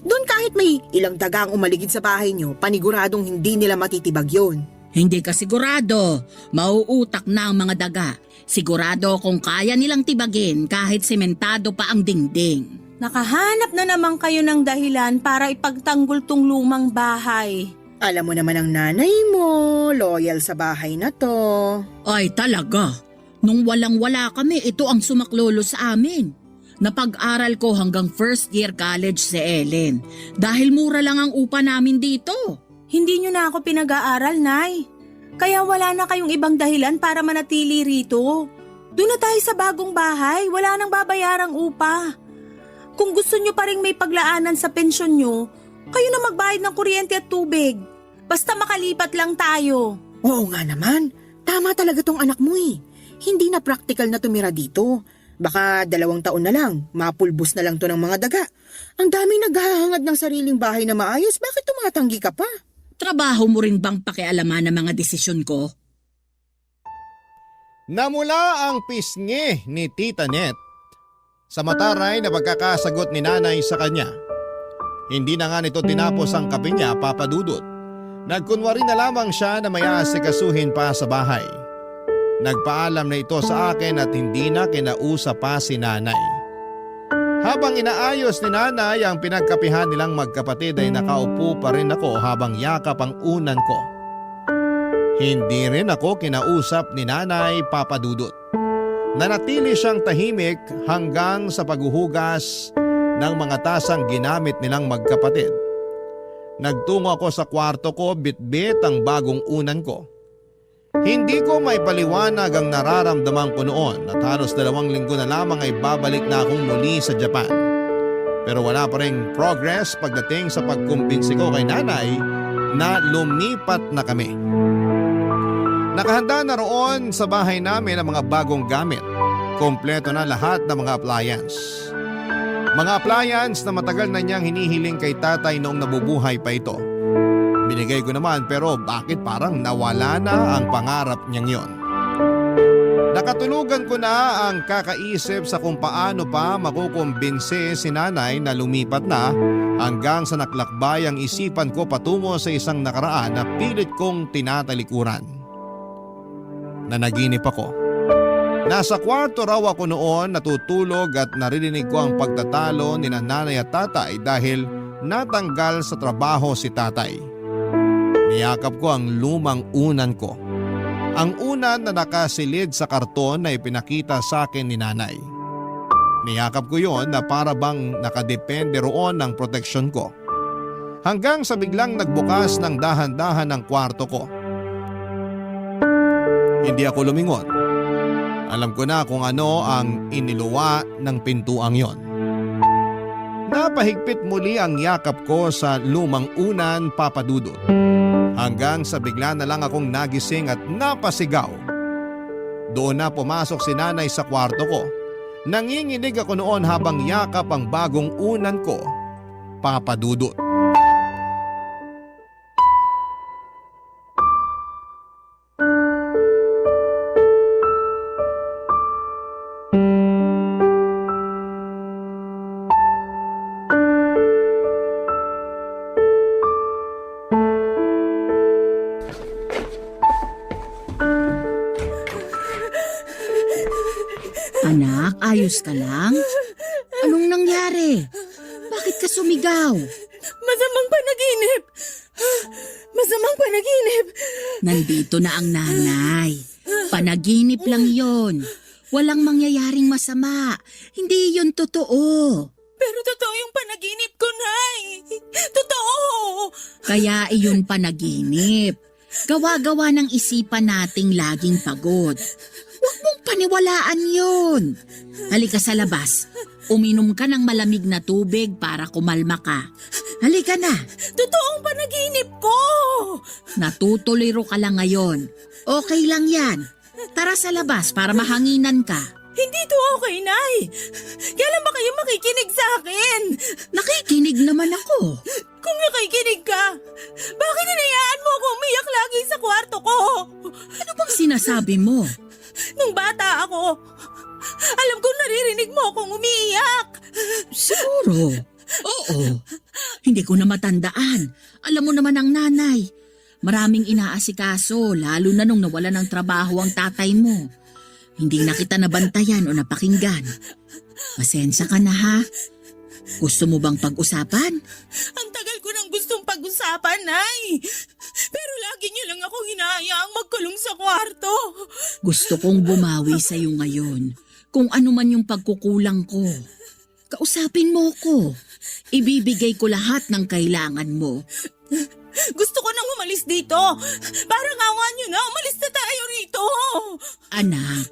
Doon kahit may ilang daga ang umaligid sa bahay nyo, paniguradong hindi nila matitibag yun. Hindi ka sigurado, mauutak na ang mga daga. Sigurado kung kaya nilang tibagin kahit sementado pa ang dingding. Nakahanap na naman kayo ng dahilan para ipagtanggol tong lumang bahay. Alam mo naman ang nanay mo, loyal sa bahay na to. Ay talaga, nung walang-wala kami, ito ang sumaklolo sa amin. Napag-aral ko hanggang first year college si Ellen dahil mura lang ang upa namin dito. Hindi nyo na ako pinag-aaral, Nay. Kaya wala na kayong ibang dahilan para manatili rito. Doon na tayo sa bagong bahay, wala nang babayarang upa. Kung gusto nyo pa rin may paglaanan sa pensyon nyo, kayo na magbayad ng kuryente at tubig. Basta makalipat lang tayo. Oo nga naman, tama talaga tong anak mo eh. Hindi na practical na tumira dito. Baka 2 taon na lang, mapulbos na lang to ng mga daga. Ang daming naghahangad ng sariling bahay na maayos, bakit tumatanggi ka pa? Trabaho mo rin bang pakialaman ng mga desisyon ko? Namula ang pisngi ni Tita Net sa mataray na pagkakasagot ni nanay sa kanya. Hindi na nga nito tinapos ang kape niya, Papa Dudut. Nagkunwari na lamang siya na may aasikasuhin pa sa bahay. Nagpaalam na ito sa akin at hindi na kinausap pa si nanay. Habang inaayos ni nanay ang pinagkapihan nilang magkapatid ay nakaupo pa rin ako habang yakap ang unan ko. Hindi rin ako kinausap ni nanay, Papa Dudut. Nanatili siyang tahimik hanggang sa paghuhugas ng mga tasang ginamit nilang magkapatid. Nagtungo ako sa kwarto ko, bitbit ang bagong unan ko. Hindi ko may paliwanag ang nararamdaman ko noon at halos 2 linggo na lamang ay babalik na akong muli sa Japan. Pero wala pa ring progress pagdating sa pagkumbinsi ko kay nanay na lumipat na kami. Nakahanda na roon sa bahay namin ang mga bagong gamit. Kompleto na lahat ng mga appliance. Mga appliance na matagal na niyang hinihiling kay tatay noong nabubuhay pa ito. Binigay ko naman pero bakit parang nawala na ang pangarap niyang yon? Nakatulugan ko na ang kakaisip sa kung paano pa makukumbinsi si nanay na lumipat na hanggang sa naklakbay ang isipan ko patungo sa isang nakaraan na pilit kong tinatalikuran. Nanaginip ako. Nasa kwarto raw ako noon natutulog at naririnig ko ang pagtatalo ni nanay at tatay dahil natanggal sa trabaho si tatay. Niyakap ko ang lumang unan ko. Ang unan na nakasilid sa karton na ipinakita sa akin ni nanay. Niyakap ko yon na para bang nakadepende roon ng proteksyon ko. Hanggang sa biglang nagbukas ng dahan-dahan ng kwarto ko. Hindi ako lumingon. Alam ko na kung ano ang iniluwa ng pintuang yon. Napahigpit muli ang yakap ko sa lumang unan, Papa Dudut. Hanggang sa bigla na lang akong nagising at napasigaw. Doon na pumasok si nanay sa kwarto ko. Nanginginig ako noon habang yakap ang bagong unan ko, Papa Dudut. Anak, ayos ka lang? Anong nangyari? Bakit ka sumigaw? Masamang panaginip! Masamang panaginip! Nandito na ang nanay. Panaginip lang yon. Walang mangyayaring masama. Hindi yun totoo. Pero totoo yung panaginip ko, Nay! Totoo! Kaya iyon panaginip. Gawa-gawa ng isipan nating laging pagod. Huwag mong paniwalaan yun. Halika sa labas. Uminom ka ng malamig na tubig para kumalma ka. Halika na. Totoong panaginip ko! Natutuliro ka lang ngayon. Okay lang yan. Tara sa labas para mahanginan ka. Hindi to okay, Nay! Kailan ba kayo makikinig sa akin? Nakikinig naman ako. Kung nakikinig ka, bakit hinayaan mo ako umiyak lagi sa kwarto ko? Ano bang sinasabi mo? Nung bata ako, alam kong naririnig mo akong umiiyak. Siguro. Oo. Hindi ko na matandaan. Alam mo naman ang nanay. Maraming inaasikaso, lalo na nung nawala ng trabaho ang tatay mo. Hindi na kita nabantayan o napakinggan. Pasensya ka na ha. Gusto mo bang pag-usapan? Ang tagal ko nang gustong pag-usapan, Nay. Pero lagi niyo lang ako hinahayaang magkulong sa kwarto. Gusto kong bumawi sa'yo ngayon. Kung ano man yung pagkukulang ko. Kausapin mo ko. Ibibigay ko lahat ng kailangan mo. Gusto ko nang umalis dito. Parang awa niyo na, umalis na tayo rito. Anak,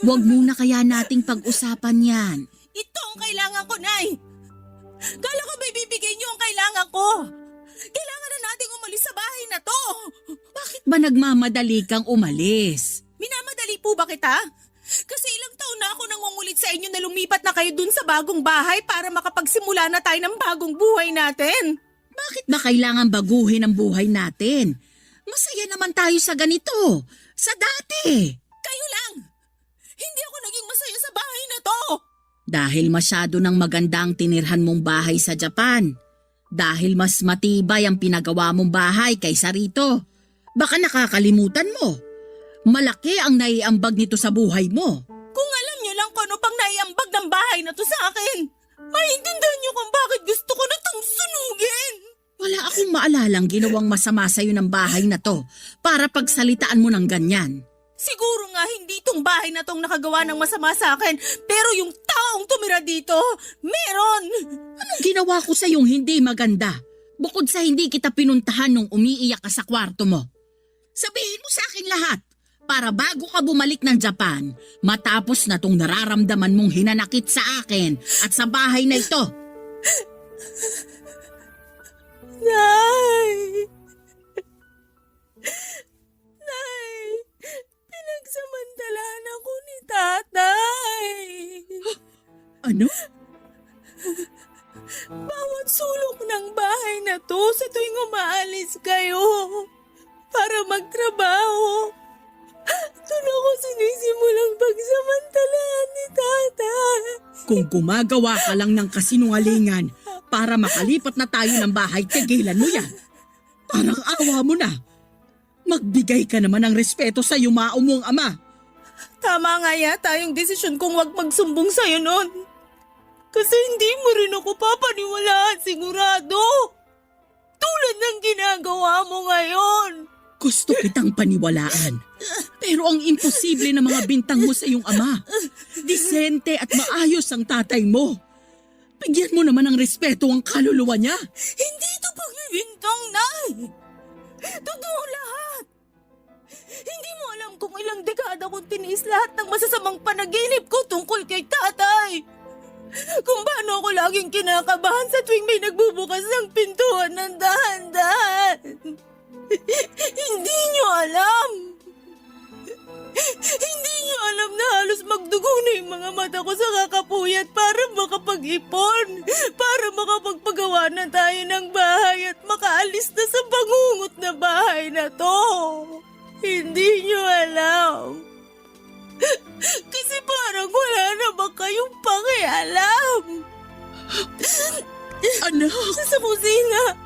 wag muna kaya nating pag-usapan yan. Ito ang kailangan ko, Nay. Kala ko ba ibibigay niyo ang kailangan ko? Kailangan na nating umalis sa bahay na to. Bakit ba nagmamadali kang umalis? Minamadali po ba kita? Kasi ilang taon na ako nangungulit sa inyo na lumipat na kayo dun sa bagong bahay para makapagsimula na tayo ng bagong buhay natin. Bakit ba kailangan baguhin ang buhay natin? Masaya naman tayo sa ganito. Sa dati. Kayo lang. Hindi ako naging masaya sa bahay na to. Dahil masyado ng maganda ang tinirhan mong bahay sa Japan. Dahil mas matibay ang pinagawa mong bahay kaysa rito. Baka nakakalimutan mo. Malaki ang naiambag nito sa buhay mo. Kung alam niyo lang kung ano pang naiambag ng bahay na to sa akin, maintindihan niyo kung bakit gusto ko na itong sunugin. Wala akong maalalang ginawang masama sa'yo ng bahay na to para pagsalitaan mo ng ganyan. Siguro nga hindi itong bahay na tong nakagawa ng masama sa akin, pero yung taong tumira dito, meron! Anong ginawa ko sa yung hindi maganda? Bukod sa hindi kita pinuntahan nung umiiyak ka sa kwarto mo. Sabihin mo sa akin lahat para bago ka bumalik ng Japan, matapos na tong nararamdaman mong hinanakit sa akin at sa bahay na ito. Nay! Nay! Pinagsamantalahan ako ni tatay! Ano? Bawat sulok ng bahay na to sa tuwing umaalis kayo para magtrabaho. Doon ako sinisimulang pagsamantalahan ni tatay. Kung gumagawa ka lang ng kasinungalingan para makalipat na tayo ng bahay, tigilan mo yan. Parang awa mo na. Magbigay ka naman ng respeto sa yumao mong ama. Tama nga yata yung desisyon kong wag magsumbong sa'yo noon. Kasi hindi mo rin ako papaniwalaan sigurado. Tulad ng ginagawa mo ngayon. Gusto kitang paniwalaan. Pero ang imposible na mga bintang mo sa iyong ama. Disente at maayos ang tatay mo. Bigyan mo naman ng respeto ang kaluluwa niya. Hindi ito pagbibintang, Nay. Totoo lahat. Hindi mo alam kung ilang dekada kong tiniis lahat ng masasamang panaginip ko tungkol kay tatay. Kung paano ako laging kinakabahan sa tuwing may nagbubukas ng pintuan ng dahan-dahan. Hindi niyo alam. Hindi niyo alam na halos magdugo na yung mga mata ko sa kakapuyat para makapag-ipon. Para makapagpagawa na tayo ng bahay at makaalis na sa bangungot na bahay na to. Hindi niyo alam. Kasi parang wala na ba kayong pakialam? Anak! Sa kusina.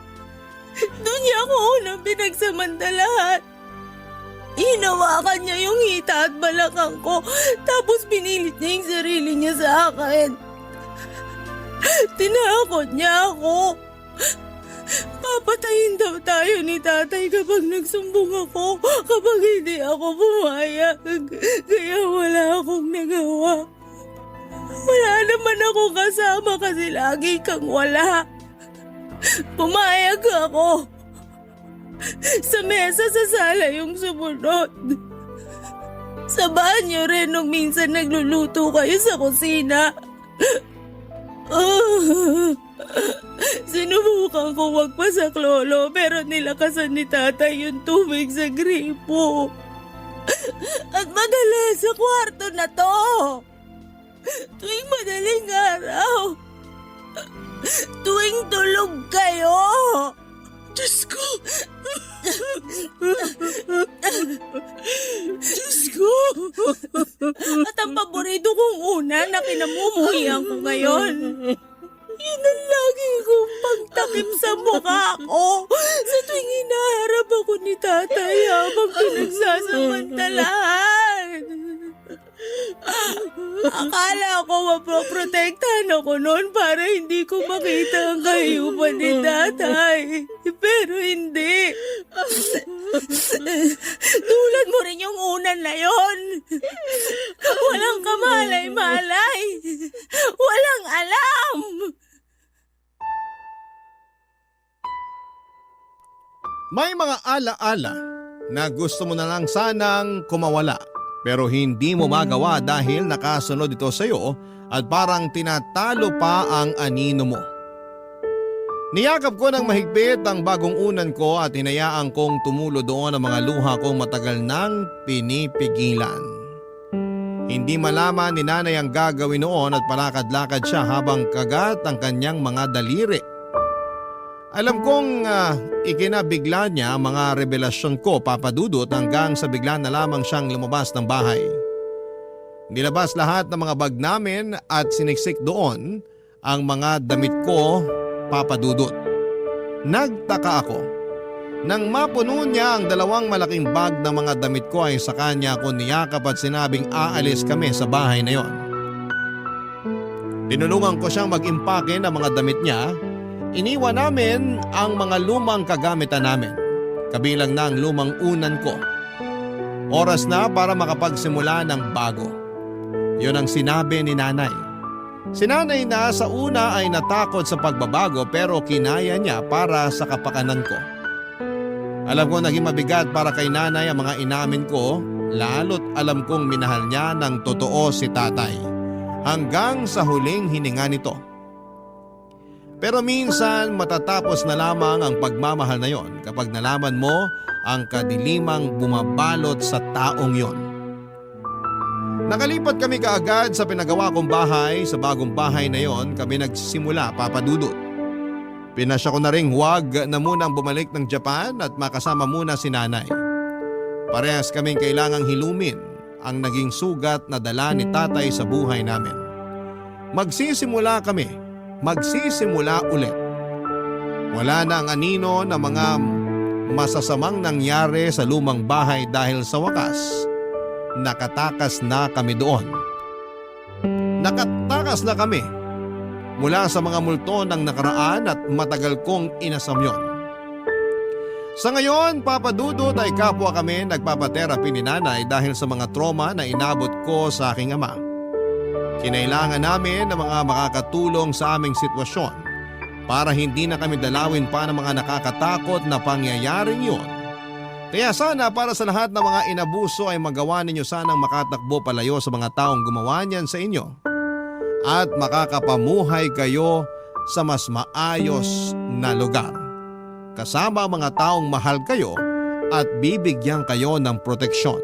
Doon niya ako unang pinagsamantalahan. Hinawakan niya yung hita at balakang ko, tapos pinilit niya yung sarili niya sa akin. Tinakot niya ako. Papatayin daw tayo ni tatay kapag nagsumbong ako, kapag hindi ako pumayag. Kaya wala akong nagawa. Wala naman ako kasama kasi lagi kang wala. Pumayag ako. Sa mesa sa sala yung sumunod. Sa banyo rin nung minsan nagluluto kayo sa kusina. Sinubukan ko magpasak lolo pero nilakasan ni tatay yung tubig sa gripo. At madalas sa kwarto na to. Tuwing madaling araw. Tuwing tulog kayo. Diyos ko! Diyos ko! At ang paborito kong una na kinamumuhian ko ngayon. Yun ang lagi kong pagtakip sa mukha ko sa tuwing hinaharap ako ni tatay habang pinagsasamantalahan. Akala ko mapoprotektahan ako noon para hindi ko makita ang kahiyupan ni tatay. Pero hindi. Tulad mo rin yung unan na yon. Walang kamalay-malay. Walang alam. May mga ala-ala na gusto mo na lang sanang kumawala pero hindi mo magawa dahil nakasunod ito sa iyo at parang tinatalo pa ang anino mo. Niyakap ko ng mahigpit ang bagong unan ko at hinayaan kong tumulo doon ang mga luha kong matagal nang pinipigilan. Hindi malaman ni nanay ang gagawin noon at palakad-lakad siya habang kagat ang kanyang mga daliri. Alam kong ikinabigla niya ang mga revelasyon ko, Papa Dudut, hanggang sa bigla na lamang siyang lumabas ng bahay. Nilabas lahat ng mga bag namin at siniksik doon ang mga damit ko, Papa Dudut. Nagtaka ako. Nang mapuno niya ang dalawang malaking bag ng mga damit ko ay sa kanya ako niyakap at sinabing aalis kami sa bahay na yon. Tinulungan ko siyang mag-impake ng mga damit niya. Iniwan namin ang mga lumang kagamitan namin, kabilang na ang lumang unan ko. Oras na para makapagsimula ng bago. Yun ang sinabi ni nanay. Si nanay na sa una ay natakot sa pagbabago pero kinaya niya para sa kapakanan ko. Alam ko naging mabigat para kay nanay ang mga inamin ko, lalo't alam kong minahal niya ng totoo si tatay hanggang sa huling hininga nito. Pero minsan matatapos na lamang ang pagmamahal na yon kapag nalaman mo ang kadilimang bumabalot sa taong yon. Nakalipat kami kaagad sa pinagawa kong bahay. Sa bagong bahay na yon kami nagsimula, Papa Dudut. Pinasya ko na ring huwag na munang bumalik ng Japan at makasama muna si nanay. Parehas kaming kailangang hilumin ang naging sugat na dala ni tatay sa buhay namin. Magsisimula ulit. Wala na ang anino na mga masasamang nangyari sa lumang bahay dahil sa wakas, nakatakas na kami doon. Nakatakas na kami mula sa mga multo ng nakaraan at matagal kong inasam yon. Sa ngayon, Papa Dudut, ay kapwa kami nagpapaterapi ni nanay dahil sa mga trauma na inabot ko sa aking ama. Kinailangan namin ng mga makakatulong sa aming sitwasyon para hindi na kami dalawin pa ng mga nakakatakot na pangyayaring yun. Kaya sana para sa lahat ng mga inabuso ay magawa ninyo sanang makatakbo palayo sa mga taong gumawa niyan sa inyo at makakapamuhay kayo sa mas maayos na lugar. Kasama ang mga taong mahal kayo at bibigyan kayo ng proteksyon.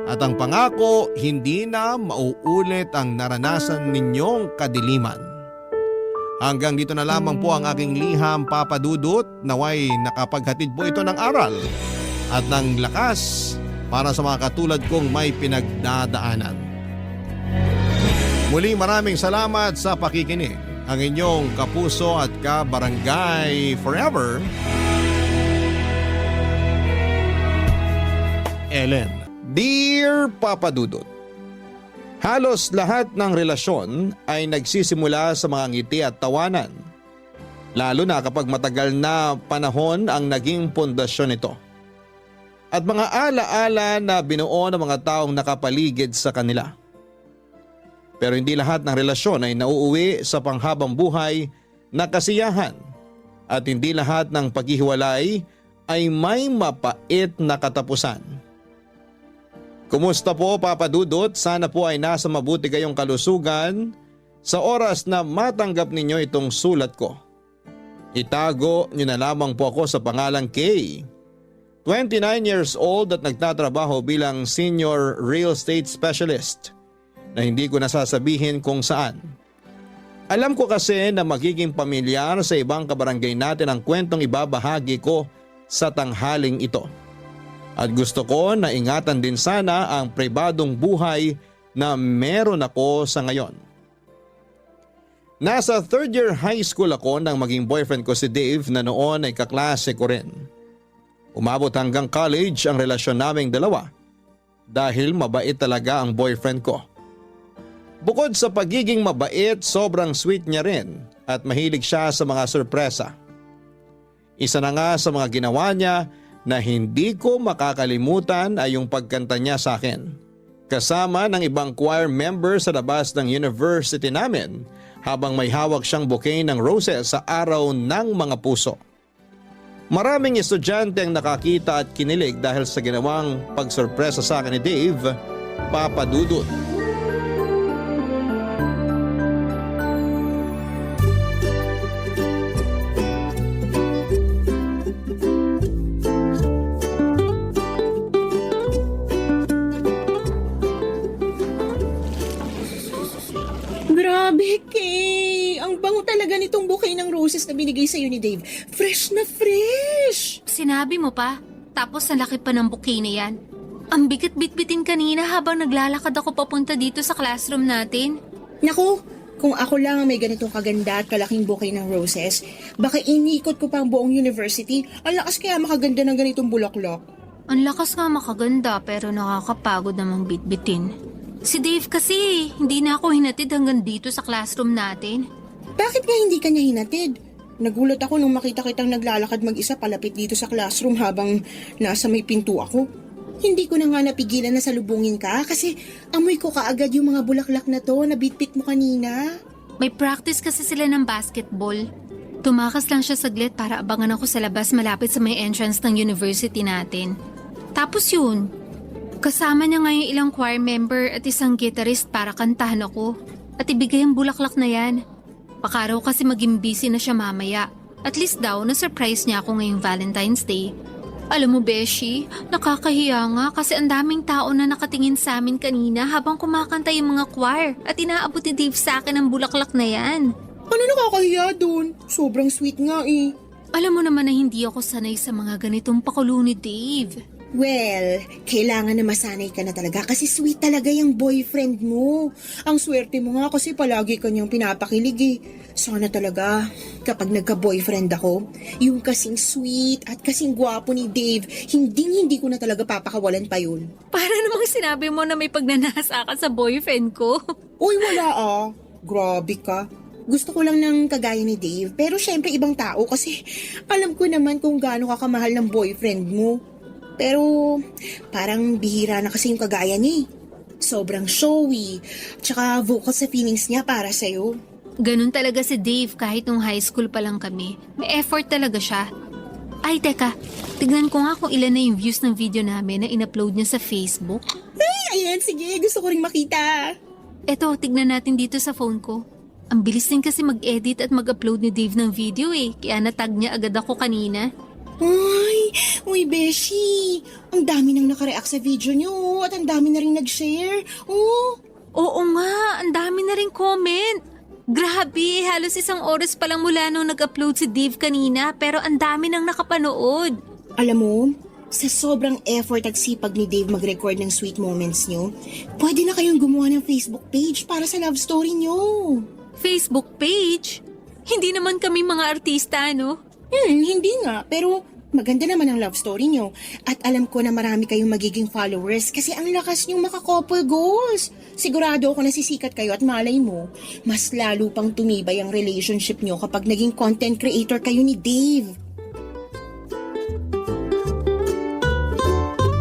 At ang pangako, hindi na mauulit ang naranasan ninyong kadiliman. Hanggang dito na lamang po ang aking liham, Papa Dudut. Naway nakapaghatid po ito ng aral at ng lakas para sa mga katulad kong may pinagdadaanan. Muli maraming salamat sa pakikinig. Ang inyong kapuso at kabarangay forever, Ellen. Dear Papa Dudut, halos lahat ng relasyon ay nagsisimula sa mga ngiti at tawanan. Lalo na kapag matagal na panahon ang naging pundasyon nito. At mga alaala na binuo ng mga taong nakapaligid sa kanila. Pero hindi lahat ng relasyon ay nauuwi sa panghabang buhay na kasiyahan. At hindi lahat ng paghihiwalay ay may mapait na katapusan. Kumusta po, Papa Dudut? Sana po ay nasa mabuti kayong kalusugan sa oras na matanggap ninyo itong sulat ko. Itago niyo na lamang po ako sa pangalang Kay. 29 years old at nagtatrabaho bilang senior real estate specialist na hindi ko nasasabihin kung saan. Alam ko kasi na magiging pamilyar sa ibang kabarangay natin ang kwentong ibabahagi ko sa tanghaling ito. At gusto ko na ingatan din sana ang pribadong buhay na meron ako sa ngayon. Nasa third year high school ako nang maging boyfriend ko si Dave na noon ay kaklase ko rin. Umabot hanggang college ang relasyon naming dalawa dahil mabait talaga ang boyfriend ko. Bukod sa pagiging mabait, sobrang sweet niya rin at mahilig siya sa mga sorpresa. Isa na nga sa mga ginawa niya na hindi ko makakalimutan ay yung pagkanta niya sa akin. Kasama ng ibang choir member sa labas ng university namin habang may hawak siyang bouquet ng roses sa araw ng mga puso. Maraming estudyante ang nakakita at kinilig dahil sa ginawang pagsorpresa sa akin ni Dave, Papa Dudut. Grabe, Kay! Ang bango talaga nitong bouquet ng roses na binigay sa'yo ni Dave. Fresh na fresh! Sinabi mo pa, tapos ang laki pa ng bouquet na yan. Ang bigat-bitbitin kanina habang naglalakad ako papunta dito sa classroom natin. Naku, kung ako lang ang may ganitong kaganda at kalaking bouquet ng roses, baka iniikot ko pa ang buong university. Ang lakas kaya makaganda ng ganitong bulaklak. Ang lakas nga makaganda pero nakakapagod namang bitbitin. Si Dave kasi, hindi na ako hinatid hanggang dito sa classroom natin. Bakit nga hindi ka niya hinatid? Nagulat ako nung makita kitang naglalakad mag-isa palapit dito sa classroom habang nasa may pinto ako. Hindi ko na nga napigilan na salubungin ka kasi amoy ko kaagad yung mga bulaklak na to na bitbit mo kanina. May practice kasi sila ng basketball. Tumakas lang siya saglit para abangan ako sa labas malapit sa may entrance ng university natin. Tapos yun, kasama niya nga yung ilang choir member at isang guitarist para kantahan ako. At ibigay ang bulaklak na yan. Baka raw kasi maging busy na siya mamaya. At least daw, na-surprise niya ako ngayong Valentine's Day. Alam mo, Beshi, nakakahiya nga kasi ang daming tao na nakatingin sa amin kanina habang kumakanta yung mga choir at inaabot ni Dave sa akin ang bulaklak na yan. Ano nakakahiya dun? Sobrang sweet nga eh. Alam mo naman na hindi ako sanay sa mga ganitong pakulo ni Dave. Well, kailangan na masanay ka na talaga kasi sweet talaga yung boyfriend mo. Ang swerte mo nga kasi palagi kanyang pinapakilig eh. Sana talaga, kapag nagka-boyfriend ako, yung kasing sweet at kasing gwapo ni Dave, hindi ko na talaga papakawalan pa yun. Para namang sinabi mo na may pagnanasa ka sa boyfriend ko. Uy, wala ah. Grabe ka. Gusto ko lang ng kagaya ni Dave, pero syempre ibang tao kasi alam ko naman kung gaano ka kamahal ng boyfriend mo. Pero parang bihira na kasi yung kagaya niya. Sobrang showy, tsaka vocal sa feelings niya para sa'yo. Ganun talaga si Dave kahit nung high school pa lang kami. May effort talaga siya. Ay, teka. Tignan ko nga kung ilan na yung views ng video namin na in-upload niya sa Facebook. Ay, ayan, sige. Gusto ko ring makita. Eto, tignan natin dito sa phone ko. Ang bilis din kasi mag-edit at mag-upload ni Dave ng video eh. Kaya natag niya agad ako kanina. Uy, Beshi. Ang dami nang nakareact sa video niyo at ang dami na rin nag-share. Oh. Oo nga, ang dami na rin comment. Grabe, halos 1 oras pa lang mula nung nag-upload si Dave kanina pero ang dami nang nakapanood. Alam mo, sa sobrang effort at sipag ni Dave mag-record ng sweet moments niyo, pwede na kayong gumawa ng Facebook page para sa love story niyo. Facebook page? Hindi naman kami mga artista, no? Hindi nga, pero maganda naman ang love story niyo. At alam ko na marami kayong magiging followers kasi ang lakas niyong maka-couple goals. Sigurado ako nasisikat kayo at malay mo, mas lalo pang tumibay ang relationship niyo kapag naging content creator kayo ni Dave.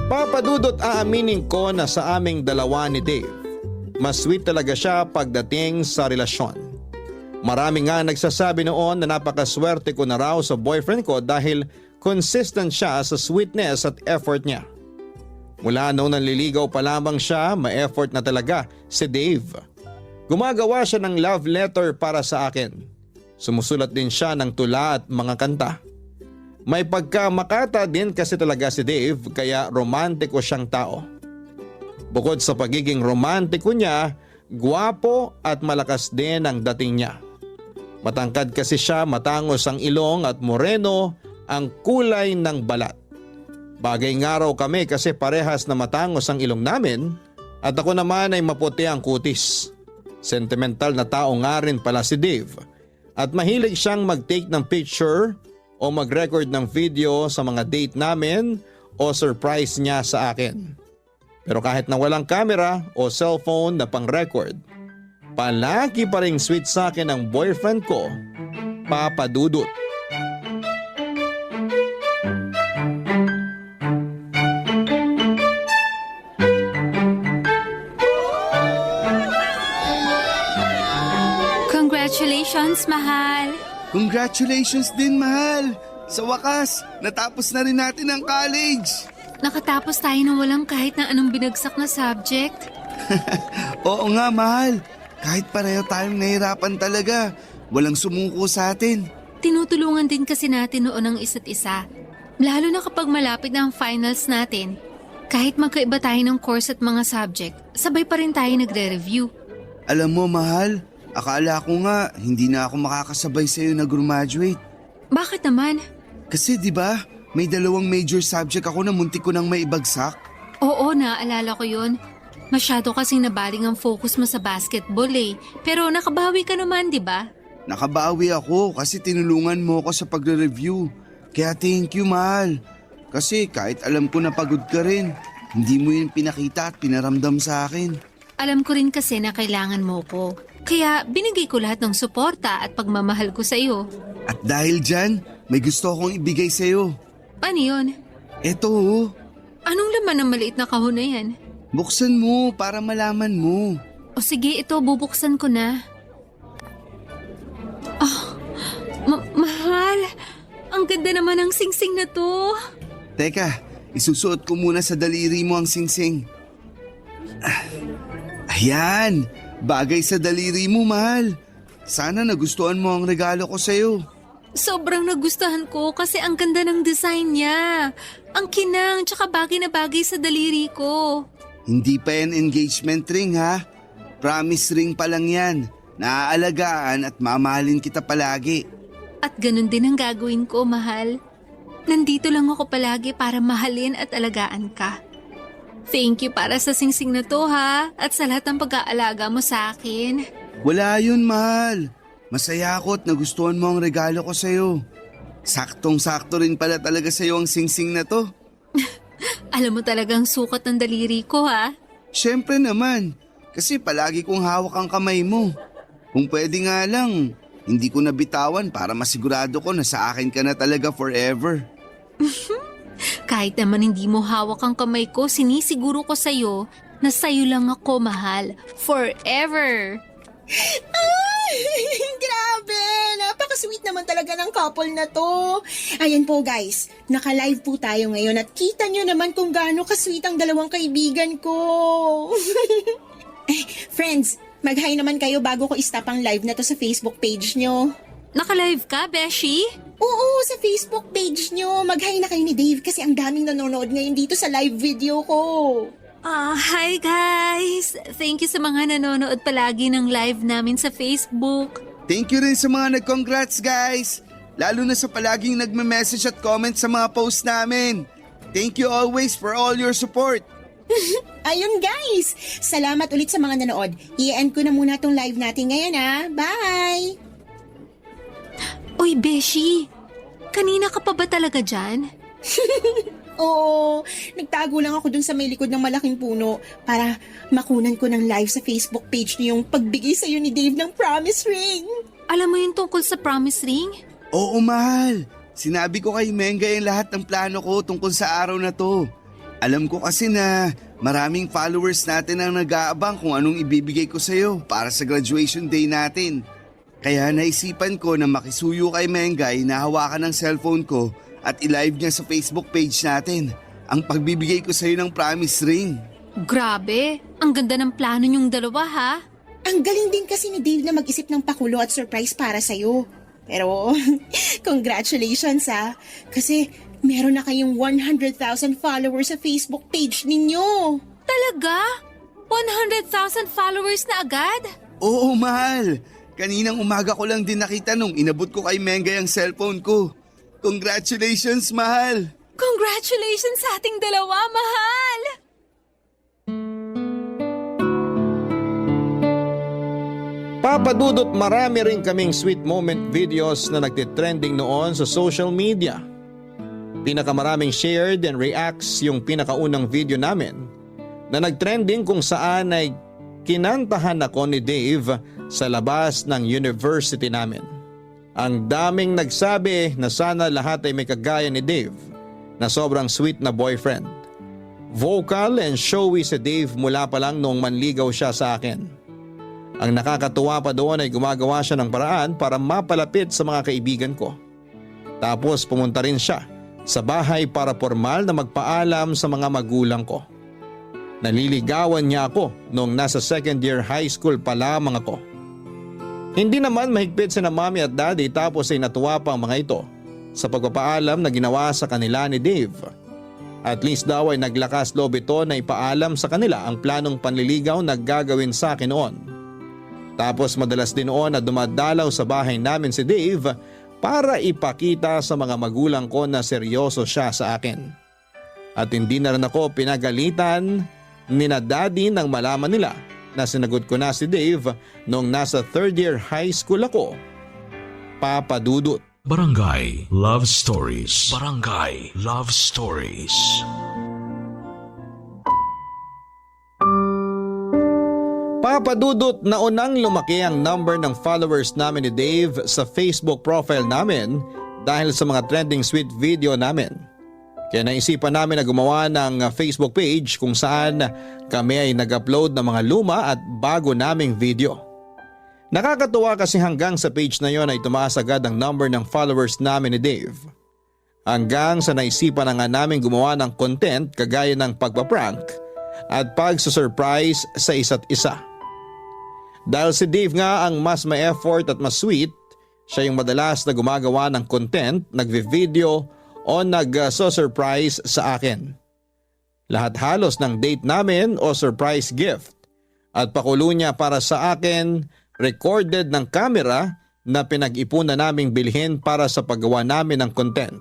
Papadudot aaminin ko na sa aming dalawa ni Dave, mas sweet talaga siya pagdating sa relasyon. Marami nga nagsasabi noon na napakaswerte ko na raw sa boyfriend ko dahil consistent siya sa sweetness at effort niya. Mula noong nanliligaw pa lamang siya, ma-effort na talaga si Dave. Gumagawa siya ng love letter para sa akin. Sumusulat din siya ng tula at mga kanta. May pagkamakata din kasi talaga si Dave kaya romantiko siyang tao. Bukod sa pagiging romantiko niya, gwapo at malakas din ang dating niya. Matangkad kasi siya, matangos ang ilong at moreno ang kulay ng balat. Bagay nga raw kami kasi parehas na matangos ang ilong namin at ako naman ay maputi ang kutis. Sentimental na tao nga rin pala si Dave at mahilig siyang mag-take ng picture o mag-record ng video sa mga date namin o surprise niya sa akin. Pero kahit na walang camera o cellphone na pang-record, palagi pa ring sweet sa akin ang boyfriend ko, Papa Dudut. Congratulations, mahal! Congratulations din, mahal! Sa wakas, natapos na rin natin ang college! Nakatapos tayo ng walang kahit na anong binagsak na subject. Oo nga, mahal. Kahit pareho tayong nahirapan talaga, walang sumuko sa atin. Tinutulungan din kasi natin noon ang isa't isa. Lalo na kapag malapit na ang finals natin. Kahit magkaiba tayo ng course at mga subject, sabay pa rin tayo nagre-review. Alam mo, mahal, akala ko nga hindi na ako makakasabay sa'yo na graduate. Bakit naman? Kasi di ba, may 2 major subject ako na muntik ko nang maibagsak. Oo, naaalala ko yun. Masyado kasing nabaling ang focus mo sa basketball eh. Pero nakabawi ka naman, di ba? Nakabawi ako kasi tinulungan mo ako sa pagre-review. Kaya thank you, mahal. Kasi kahit alam ko na pagod ka rin, hindi mo yun pinakita at pinaramdam sa akin. Alam ko rin kasi na kailangan mo ko. Kaya binigay ko lahat ng suporta at pagmamahal ko sa iyo. At dahil dyan, may gusto akong ibigay sa'yo. Ano yun? Eto, Anong laman ng maliit na kahon na yan? Buksan mo para malaman mo. O sige, ito, bubuksan ko na. Mahal, ang ganda naman ng singsing na to. Teka, isusuot ko muna sa daliri mo ang singsing. Ayan, bagay sa daliri mo, mahal. Sana nagustuhan mo ang regalo ko sa'yo. Sobrang nagustuhan ko kasi ang ganda ng design niya. Ang kinang, tsaka bagay na bagay sa daliri ko. Hindi pa yan engagement ring ha. Promise ring pa lang yan. Naaalagaan at mamahalin kita palagi. At ganun din ang gagawin ko, mahal. Nandito lang ako palagi para mahalin at alagaan ka. Thank you para sa singsing na to ha, at sa lahat ng pag-aalaga mo sa akin. Wala yun, mahal. Masaya ako at nagustuhan mo ang regalo ko sa'yo. Saktong-sakto rin pala talaga sa'yo ang singsing na to. Alam mo talagang sukat ng daliri ko ha. Siyempre naman, kasi palagi kong hawak ang kamay mo. Kung pwede nga lang, hindi ko nabitawan para masigurado ko na sa akin ka na talaga forever. Kahit naman hindi mo hawak ang kamay ko, sinisiguro ko sa'yo na sa'yo lang ako, mahal. Forever! Grabe! Napaka-sweet naman talaga ng couple na to. Ayan po guys, naka-live po tayo ngayon at kita nyo naman kung gaano ka-sweet ang dalawang kaibigan ko. Friends, mag-hi naman kayo bago ko i-stop ang live na to sa Facebook page nyo. Naka-live ka, Beshi? Oo, sa Facebook page nyo. Mag-hi na kayo ni Dave kasi ang daming nanonood ngayon dito sa live video ko. Hi guys! Thank you sa mga nanonood palagi ng live namin sa Facebook. Thank you rin sa mga nag-congrats guys. Lalo na sa palaging nagme-message at comment sa mga posts namin. Thank you always for all your support. Ayun guys, salamat ulit sa mga nanood. I-end ko na muna tong live natin ngayon ha. Bye! Uy, Beshi! Kanina ka pa ba talaga dyan? Oo, nagtago lang ako dun sa may likod ng malaking puno para makunan ko ng live sa Facebook page niyo yung pagbigay sa'yo ni Dave ng promise ring. Alam mo yung tungkol sa promise ring? Oo, mahal. Sinabi ko kay Mengay ang lahat ng plano ko tungkol sa araw na to. Alam ko kasi na maraming followers natin ang nag-aabang kung anong ibibigay ko sa'yo para sa graduation day natin. Kaya naisipan ko na makisuyo kay Mengay na hawakan ng cellphone ko at i-live niya sa Facebook page natin ang pagbibigay ko sa'yo ng promise ring. Grabe! Ang ganda ng plano niyong dalawa ha? Ang galing din kasi ni Dave na mag-isip ng pakulo at surprise para sa'yo. Pero, congratulations ha. Kasi meron na kayong 100,000 followers sa Facebook page ninyo. Talaga? 100,000 followers na agad? Oo, mahal. Kaninang umaga ko lang din nakita nung inabot ko kay Mengay ang cellphone ko. Congratulations, mahal! Congratulations sa ating dalawa, mahal! Papadudot marami rin kaming sweet moment videos na nagtitrending noon sa social media. Pinakamaraming shared and reacts yung pinakaunang video namin na nagtrending kung saan ay kinantahan ako ni Dave sa labas ng university namin. Ang daming nagsabi na sana lahat ay may kagaya ni Dave na sobrang sweet na boyfriend. Vocal and showy si Dave mula pa lang noong manligaw siya sa akin. Ang nakakatuwa pa doon ay gumagawa siya ng paraan para mapalapit sa mga kaibigan ko. Tapos pumunta rin siya sa bahay para formal na magpaalam sa mga magulang ko. Naliligawan niya ako noong nasa second year high school pa lamang ako. Hindi naman mahigpit sina mommy at daddy tapos ay natuwa pa ang mga ito sa pagpapaalam na ginawa sa kanila ni Dave. At least daw ay naglakas loob ito na ipaalam sa kanila ang planong panliligaw na gagawin sa akin noon. Tapos madalas din noon na dumadalaw sa bahay namin si Dave para ipakita sa mga magulang ko na seryoso siya sa akin. At hindi na rin ako pinagalitan ni na daddy nang malaman nila na sinagot ko na si Dave noong nasa third year high school ako. Papadudot. Barangay Love Stories. Barangay Love Stories. Papadudot na unang lumaki ang number ng followers namin ni Dave sa Facebook profile namin dahil sa mga trending sweet video namin. Kaya naisipan namin na gumawa ng Facebook page kung saan kami ay nag-upload ng mga luma at bago naming video. Nakakatuwa kasi hanggang sa page na yon ay tumaas agad ang number ng followers namin ni Dave. Hanggang sa naisipan na nga namin gumawa ng content kagaya ng pagpaprank at pagsusurprise sa isa't isa. Dahil si Dave nga ang mas may effort at mas sweet, siya yung madalas na gumagawa ng content, nagvi-video o nag-surprise sa akin. Lahat halos ng date namin o surprise gift at pakulo niya para sa akin, recorded ng camera na pinag-ipunan naming bilhin para sa paggawa namin ng content.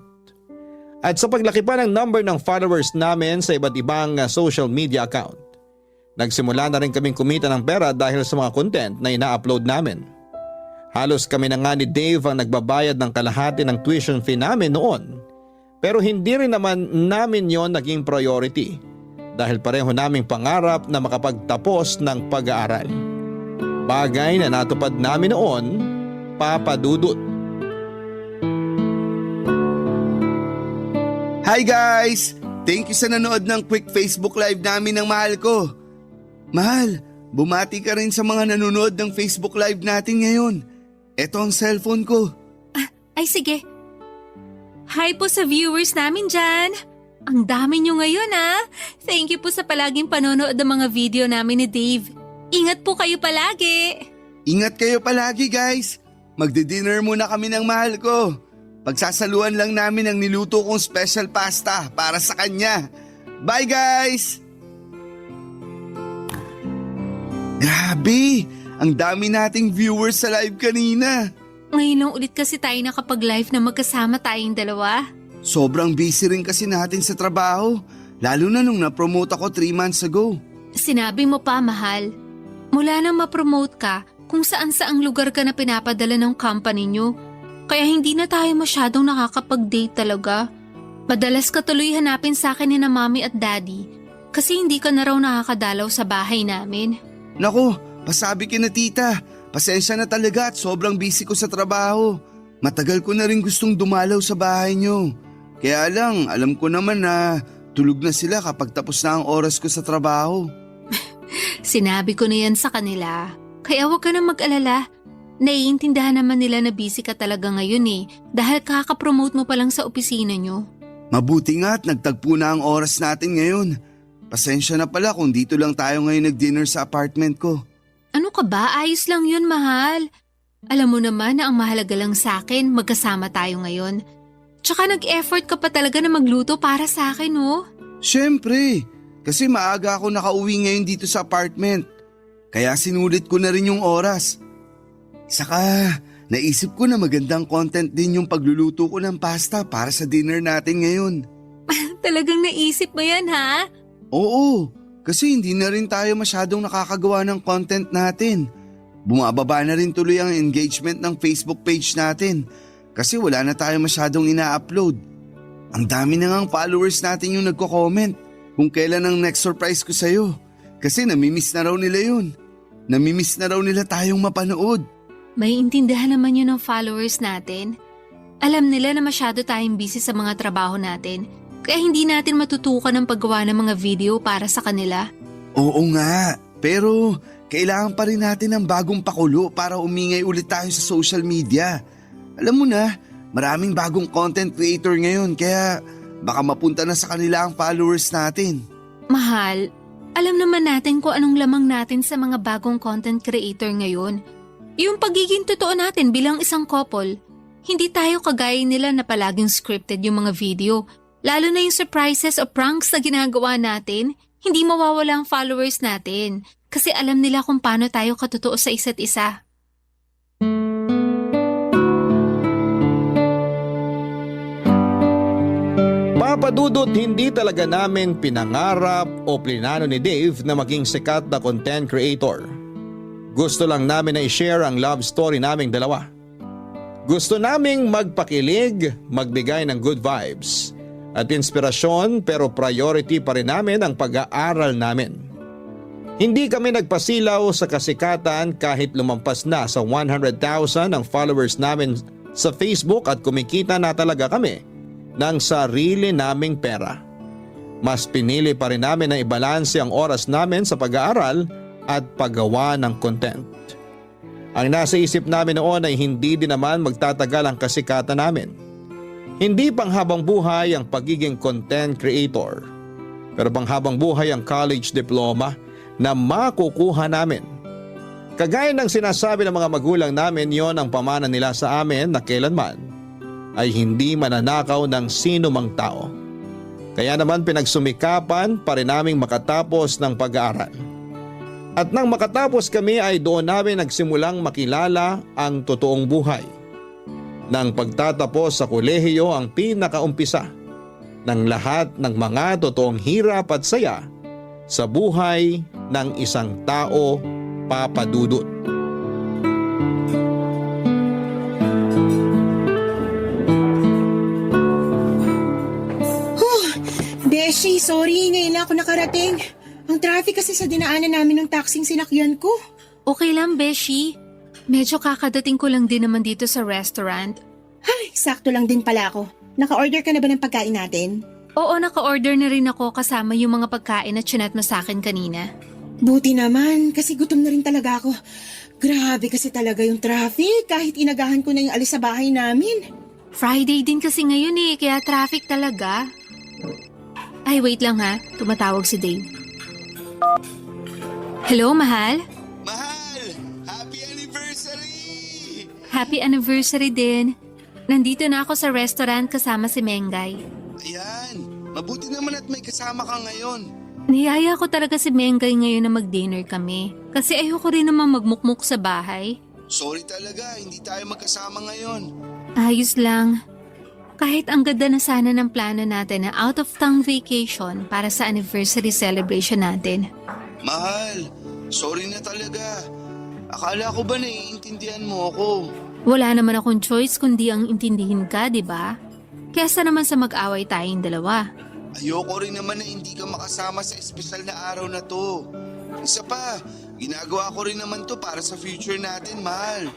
At sa paglaki pa ng number ng followers namin sa iba't ibang social media account, nagsimula na rin kaming kumita ng pera dahil sa mga content na ina-upload namin. Halos kami na nga ni Dave ang nagbabayad ng kalahati ng tuition fee namin noon. Pero hindi rin naman namin yon naging priority dahil pareho naming pangarap na makapagtapos ng pag-aaral. Bagay na natupad namin noon, Papa Dudut. Hi guys! Thank you sa nanood ng quick Facebook live namin ng mahal ko. Mahal, bumati ka rin sa mga nanonood ng Facebook live natin ngayon. Ito ang cellphone ko. Ay sige. Hi po sa viewers namin dyan. Ang dami nyo ngayon Thank you po sa palaging panonood ng mga video namin ni Dave. Ingat po kayo palagi. Ingat kayo palagi guys. Magdi-dinner muna kami ng mahal ko. Pagsasaluan lang namin ang niluto kong special pasta para sa kanya. Bye guys! Grabe! Ang dami nating viewers sa live kanina. Ngayon lang ulit kasi tayo nakapag-live na magkasama tayong dalawa. Sobrang busy rin kasi natin sa trabaho. Lalo na nung na-promote ako 3 months ago. Sinabi mo pa, mahal. Mula nang ma-promote ka, kung saan-saang lugar ka na pinapadala ng company nyo. Kaya hindi na tayo masyadong nakakapag-date talaga. Madalas ka tuloy hanapin sa akin ni na mommy at daddy kasi hindi ka na raw nakakadalaw sa bahay namin. Naku, pasabi kina tita. Pasensya na talaga at sobrang busy ko sa trabaho. Matagal ko na rin gustong dumalaw sa bahay nyo. Kaya lang, alam ko naman na tulog na sila kapag tapos na ang oras ko sa trabaho. Sinabi ko na yan sa kanila. Kaya huwag ka na mag-alala. Naiintindihan naman nila na busy ka talaga ngayon dahil kakapromote mo pa lang sa opisina nyo. Mabuti nga at nagtagpo na ang oras natin ngayon. Pasensya na pala kung dito lang tayo ngayon nag-dinner sa apartment ko. Ano ka ba? Ayos lang yun, mahal. Alam mo naman na ang mahalaga lang sa akin, magkasama tayo ngayon. Tsaka nag-effort ka pa talaga na magluto para sa akin, oh. Siyempre, kasi maaga ako nakauwi ngayon dito sa apartment. Kaya sinulit ko na rin yung oras. Saka, naisip ko na magandang content din yung pagluluto ko ng pasta para sa dinner natin ngayon. Talagang naisip mo yan, ha? Oo, kasi hindi na rin tayo masyadong nakakagawa ng content natin. Bumababa na rin tuloy ang engagement ng Facebook page natin kasi wala na tayo masyadong ina-upload. Ang dami na ngang followers natin yung nagko-comment kung kailan ang next surprise ko sa'yo. Kasi namimiss na raw nila yun. Namimiss na raw nila tayong mapanood. May intindihan naman yun ng followers natin. Alam nila na masyado tayong busy sa mga trabaho natin. Kaya hindi natin matutukan ang paggawa ng mga video para sa kanila. Oo nga, pero kailangan pa rin natin ng bagong pakulo para umingay ulit tayo sa social media. Alam mo na, maraming bagong content creator ngayon kaya baka mapunta na sa kanila ang followers natin. Mahal, alam naman natin kung anong lamang natin sa mga bagong content creator ngayon. Yung pagiging totoo natin bilang isang couple. Hindi tayo kagaya nila na palaging scripted yung mga video. Lalo na yung surprises o pranks na ginagawa natin, hindi mawawala ang followers natin kasi alam nila kung paano tayo katotoo sa isa't isa. Papadudot, hindi talaga namin pinangarap o plinano ni Dave na maging sikat na content creator. Gusto lang namin na i-share ang love story naming dalawa. Gusto naming magpakilig, magbigay ng good vibes at inspirasyon, pero priority pa rin namin ang pag-aaral namin. Hindi kami nagpasilaw sa kasikatan kahit lumampas na sa 100,000 ang followers namin sa Facebook at kumikita na talaga kami. ng sarili naming pera. Mas pinili pa rin namin na ibalanse ang oras namin sa pag-aaral at paggawa ng content. Ang nasa isip namin noon ay hindi din naman magtatagal ang kasikatan namin. Hindi panghabang buhay ang pagiging content creator, pero panghabang buhay ang college diploma na makukuha namin. Kagaya ng sinasabi ng mga magulang namin, yon ang pamana nila sa amin na kailanman ay hindi mananakaw ng sino mang tao. Kaya naman pinagsumikapan pa rin naming makatapos ng pag-aaral. At nang makatapos kami ay doon namin nagsimulang makilala ang totoong buhay. Nang pagtatapos sa kolehiyo ang pinakaumpisa ng lahat ng mga totoong hirap at saya sa buhay ng isang tao, Papa Dudut. Beshi, sorry, ngayon lang ako nakarating. Ang traffic kasi sa dinaanan namin ng taxing sinakyan ko. Okay lang, Beshi. Medyo kakadating ko lang din naman dito sa restaurant. Ay, sakto lang din pala ako. Naka-order ka na ba ng pagkain natin? Oo, naka-order na rin ako kasama yung mga pagkain na chinat mo sa akin kanina. Buti naman, kasi gutom na rin talaga ako. Grabe kasi talaga yung traffic kahit inagahan ko na yung alis sa bahay namin. Friday din kasi ngayon kaya traffic talaga. Ay, wait lang ha. Tumatawag si Dave. Hello, mahal? Mahal! Happy anniversary! Happy anniversary din. Nandito na ako sa restaurant kasama si Mengay. Ayan, mabuti naman at may kasama ka ngayon. Niyaya ko talaga si Mengay ngayon na mag-dinner kami. Kasi ayoko rin naman magmukmuk sa bahay. Sorry talaga, hindi tayo magkasama ngayon. Ayos lang. Kahit ang ganda na sana ng plano natin na out-of-town vacation para sa anniversary celebration natin. Mahal, sorry na talaga. Akala ko ba naiintindihan mo ako? Wala naman akong choice kundi ang intindihin ka, di ba? Kesa naman sa mag-away tayong dalawa. Ayoko rin naman na hindi ka makasama sa espesyal na araw na to. Isa pa, ginagawa ko rin naman to para sa future natin, mahal.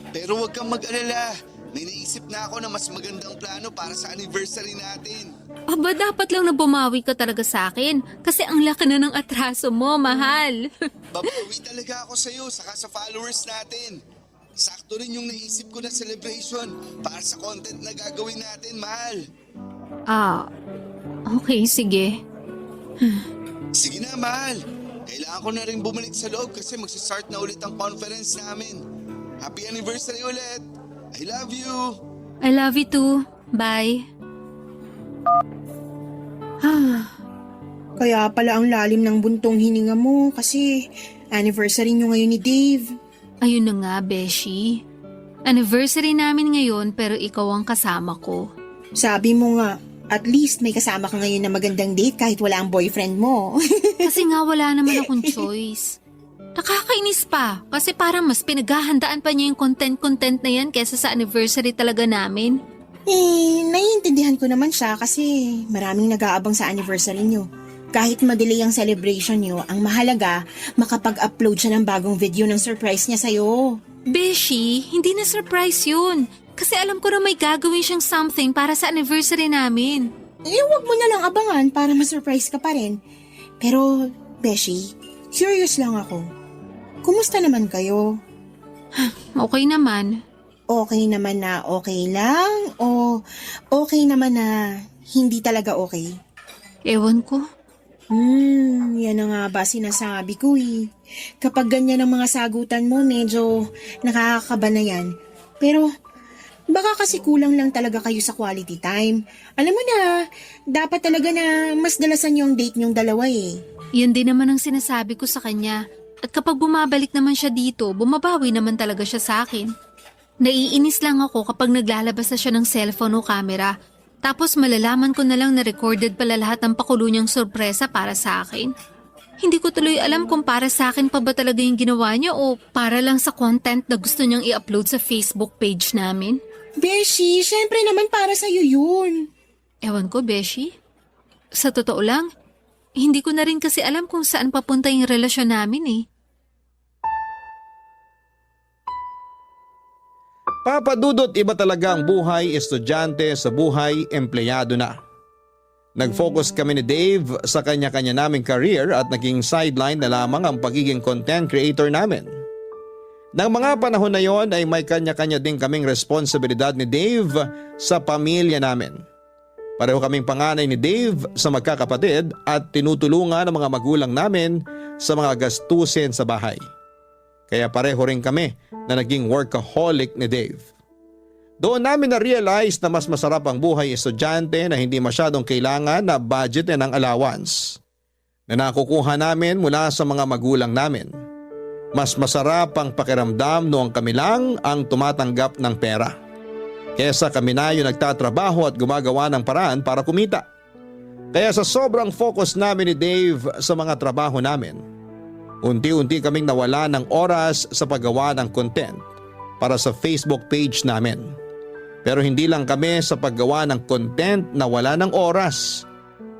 Pero huwag kang mag-alala. May naisip na ako na mas magandang plano para sa anniversary natin. Aba, dapat lang na bumawi ka talaga sa akin kasi ang laki na ng atraso mo, mahal. Babawi talaga ako sa'yo saka sa followers natin. Sakto rin yung naisip ko na celebration para sa content na gagawin natin, mahal. Okay, sige. Sige na, mahal. Kailangan ko na rin bumalik sa loob kasi magsistart na ulit ang conference namin. Happy anniversary ulit! I love you! I love you too. Bye. Kaya pala ang lalim ng buntong hininga mo kasi anniversary nyo ngayon ni Dave. Ayun na nga, Beshi. Anniversary namin ngayon pero ikaw ang kasama ko. Sabi mo nga, at least may kasama ka ngayon na magandang date kahit wala ang boyfriend mo. Kasi nga wala naman akong choice. Nakakainis pa kasi parang mas pinaghahandaan pa niya yung content na yan kesa sa anniversary talaga namin. Naiintindihan ko naman siya kasi maraming nag-aabang sa anniversary nyo. Kahit madelay ang celebration nyo, ang mahalaga, makapag-upload siya ng bagong video ng surprise niya sa'yo. Beshi, hindi na surprise yun. Kasi alam ko na may gagawin siyang something para sa anniversary namin. Huwag mo na lang abangan para ma-surprise ka pa rin. Pero, Beshi, curious lang ako. Kumusta naman kayo? Okay naman. Okay naman na okay lang o okay naman na hindi talaga okay? Ewan ko. Yan na nga ba sinasabi ko eh. Kapag ganyan ang mga sagutan mo, medyo nakakakaba na yan. Pero, baka kasi kulang lang talaga kayo sa quality time. Alam mo na, dapat talaga na mas dalasan yung date nyong dalawa eh. Yan din naman ang sinasabi ko sa kanya. At kapag bumabalik naman siya dito, bumabawi naman talaga siya sa akin. Naiinis lang ako kapag naglalabas na siya ng cellphone o camera. Tapos malalaman ko na lang na recorded pala lahat ng pakulo niyang sorpresa para sa akin. Hindi ko tuloy alam kung para sa akin pa ba talaga yung ginawa niya o para lang sa content na gusto niyang i-upload sa Facebook page namin. Beshi, syempre naman para sa'yo yun. Ewan ko, Beshi. Sa totoo lang, hindi ko na rin kasi alam kung saan papunta yung relasyon namin eh. Papadudot, iba talaga ang buhay estudyante sa buhay empleyado na. Nag-focus kami ni Dave sa kanya-kanya naming career at naging sideline na lamang ang pagiging content creator namin. Nang mga panahon na yon ay may kanya-kanya din kaming responsibilidad ni Dave sa pamilya namin. Pareho kaming panganay ni Dave sa magkakapatid at tinutulungan ng mga magulang namin sa mga gastusin sa bahay. Kaya pareho rin kami na naging workaholic ni Dave. Doon namin na-realize na mas masarap ang buhay estudyante na hindi masyadong kailangan na budgetin ang allowance na nakukuha namin mula sa mga magulang namin. Mas masarap ang pakiramdam noong kami lang ang tumatanggap ng pera. Kesa kami na yung nagtatrabaho at gumagawa ng paraan para kumita. Kaya sa sobrang focus namin ni Dave sa mga trabaho namin, unti-unti kaming nawala ng oras sa paggawa ng content para sa Facebook page namin. Pero hindi lang kami sa paggawa ng content na wala ng oras,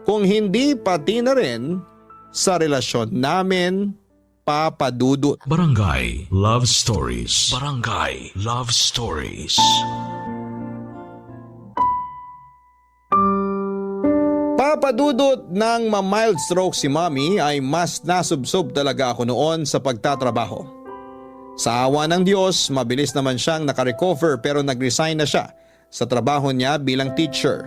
kung hindi pati na rin sa relasyon namin, Papa Dudut. Barangay Love Stories. Barangay Love Stories. Papa Dudut, nang ma-mild stroke si Mommy ay mas nasubsob talaga ako noon sa pagtatrabaho. Sa awa ng Diyos, mabilis naman siyang nakarecover pero nag-resign na siya sa trabaho niya bilang teacher.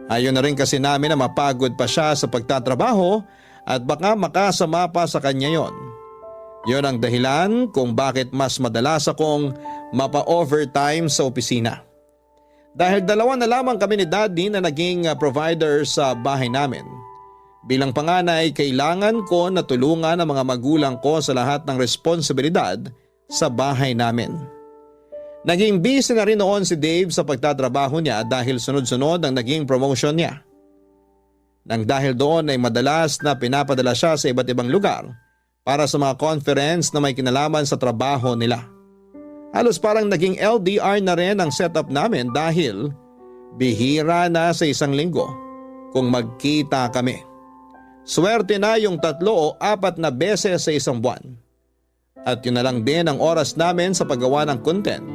Ayaw na rin kasi namin na mapagod pa siya sa pagtatrabaho at baka makasama pa sa kanya yon. Yon ang dahilan kung bakit mas madalas akong mapa-overtime sa opisina. Dahil dalawa na lamang kami ni Daddy na naging provider sa bahay namin. Bilang panganay, kailangan ko na tulungan ang mga magulang ko sa lahat ng responsibilidad sa bahay namin. Naging busy na rin noon si Dave sa pagtatrabaho niya dahil sunod-sunod ang naging promotion niya. Nang dahil doon ay madalas na pinapadala siya sa iba't ibang lugar para sa mga conference na may kinalaman sa trabaho nila. Halos parang naging LDR na rin ang setup namin dahil bihira na sa isang linggo kung magkita kami. Swerte na yung 3 o 4 na beses sa isang buwan. At yun na lang din ang oras namin sa paggawa ng content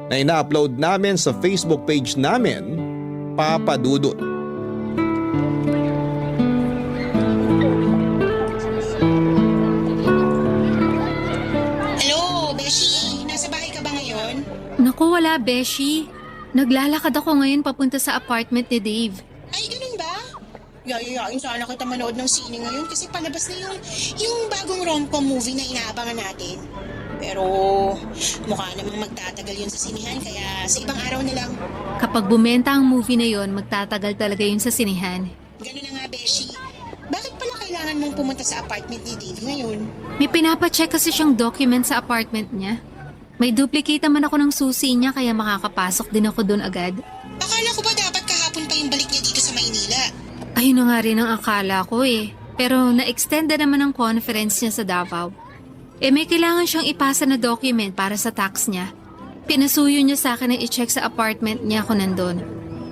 na ina-upload namin sa Facebook page namin, Papa Dudut. Hello, Beshi. Nasa bahay ka ba ngayon? Naku, wala, Beshi. Naglalakad ako ngayon papunta sa apartment ni Dave. Ay, ganun ba? Yayayain sana kita manood ng sine ngayon kasi palabas na yung bagong rom-com movie na inaabangan natin. Pero mukha namang magtatagal yun sa sinihan kaya sa ibang araw na lang. Kapag bumenta ang movie na yon, magtatagal talaga yun sa sinihan. Ganun na nga, Beshi. Bakit pala kailangan mong pumunta sa apartment ni Dave ngayon? May pinapacheck kasi siyang document sa apartment niya. May duplicate naman ako ng susi niya kaya makakapasok din ako doon agad. Akala ko ba dapat kahapon pa yung balik niya dito sa Maynila? Ayun na nga rin ang akala ko eh. Pero na-extend na naman ang conference niya sa Davao. May kailangan siyang ipasa na document para sa tax niya. Pinasuyo niya sa akin na i-check sa apartment niya kung nandun.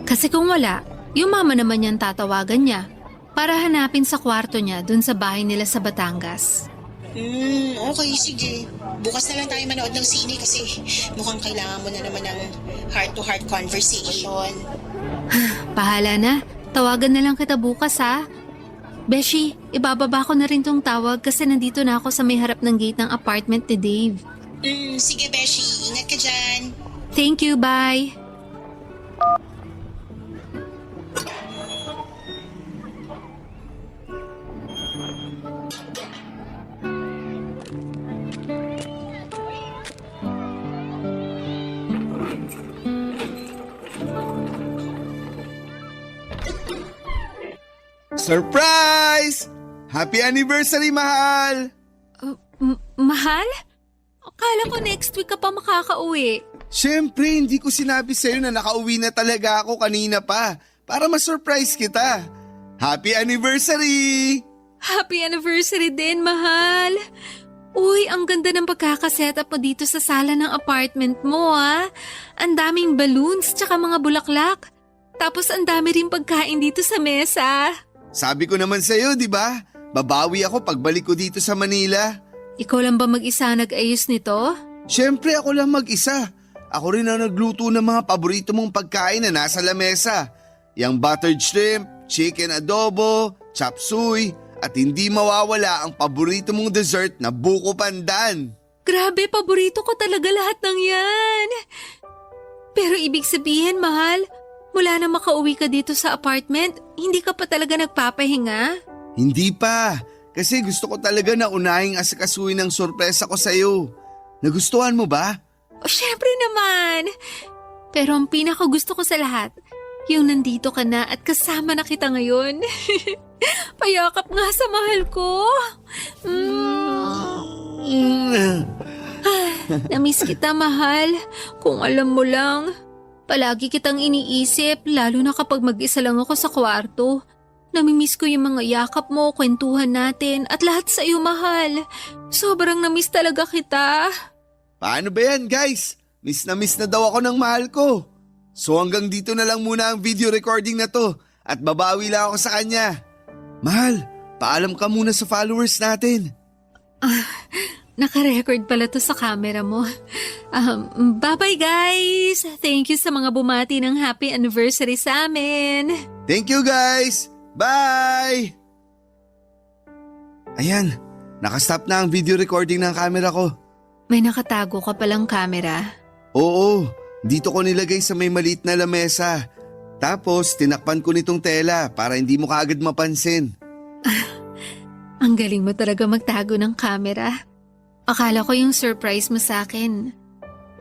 Kasi kung wala, yung mama naman niyang tatawagan niya para hanapin sa kwarto niya dun sa bahay nila sa Batangas. Okay, sige. Bukas na lang tayo manood ng sine kasi mukhang kailangan mo na naman ng heart-to-heart conversation. Bahala na. Tawagan na lang kita bukas ha. Beshi, ibababa ko na rin tong tawag kasi nandito na ako sa may harap ng gate ng apartment ni Dave. Sige, Beshi. Ingat ka dyan. Thank you, bye. Surprise! Happy anniversary, mahal! Mahal? Akala ko next week ka pa makakauwi. Siyempre, hindi ko sinabi sa'yo na nakauwi na talaga ako kanina pa para ma-surprise kita. Happy anniversary! Happy anniversary din, mahal. Uy, ang ganda ng pagkakasetup mo dito sa sala ng apartment mo, ha? Ang daming balloons tsaka mga bulaklak. Tapos ang dami rin pagkain dito sa mesa. Sabi ko naman sa'yo, di ba? Babawi ako pagbalik ko dito sa Manila. Ikaw lang ba mag-isa nag-ayos nito? Siyempre ako lang mag-isa. ako rin ang nagluto ng mga paborito mong pagkain na nasa lamesa. Yang buttered shrimp, chicken adobo, chop suey, at hindi mawawala ang paborito mong dessert na buko pandan. Grabe, paborito ko talaga lahat ng yan. Pero ibig sabihin, mahal, mula na makauwi ka dito sa apartment, hindi ka pa talaga nagpapahinga? Hindi pa, kasi gusto ko talaga na unahing asikasuhin ang sorpresa ko sa'yo. Nagustuhan mo ba? O syempre naman. Pero ang pinakagusto ko sa lahat, yung nandito ka na at kasama na kita ngayon. Payakap nga sa mahal ko. Namiss kita, mahal. Kung alam mo lang, palagi kitang iniisip, lalo na kapag mag-isa lang ako sa kwarto. Namimiss ko yung mga yakap mo, kwentuhan natin, at lahat sa iyo, mahal. Sobrang namiss talaga kita. Paano ba yan, guys? Miss na daw ako ng mahal ko. So hanggang dito na lang muna ang video recording na to at babawi lang ako sa kanya. Mahal, paalam ka muna sa followers natin. Naka-record pala to sa camera mo. Bye-bye, guys! Thank you sa mga bumati ng happy anniversary sa amin. Thank you, guys! Bye! Ayan, nakastop na ang video recording ng camera ko. May nakatago ka palang camera. Oo, dito ko nilagay sa may maliit na lamesa. Tapos tinakpan ko nitong tela para hindi mo kaagad mapansin. Ang galing mo talaga magtago ng camera. Akala ko yung surprise mo sa akin.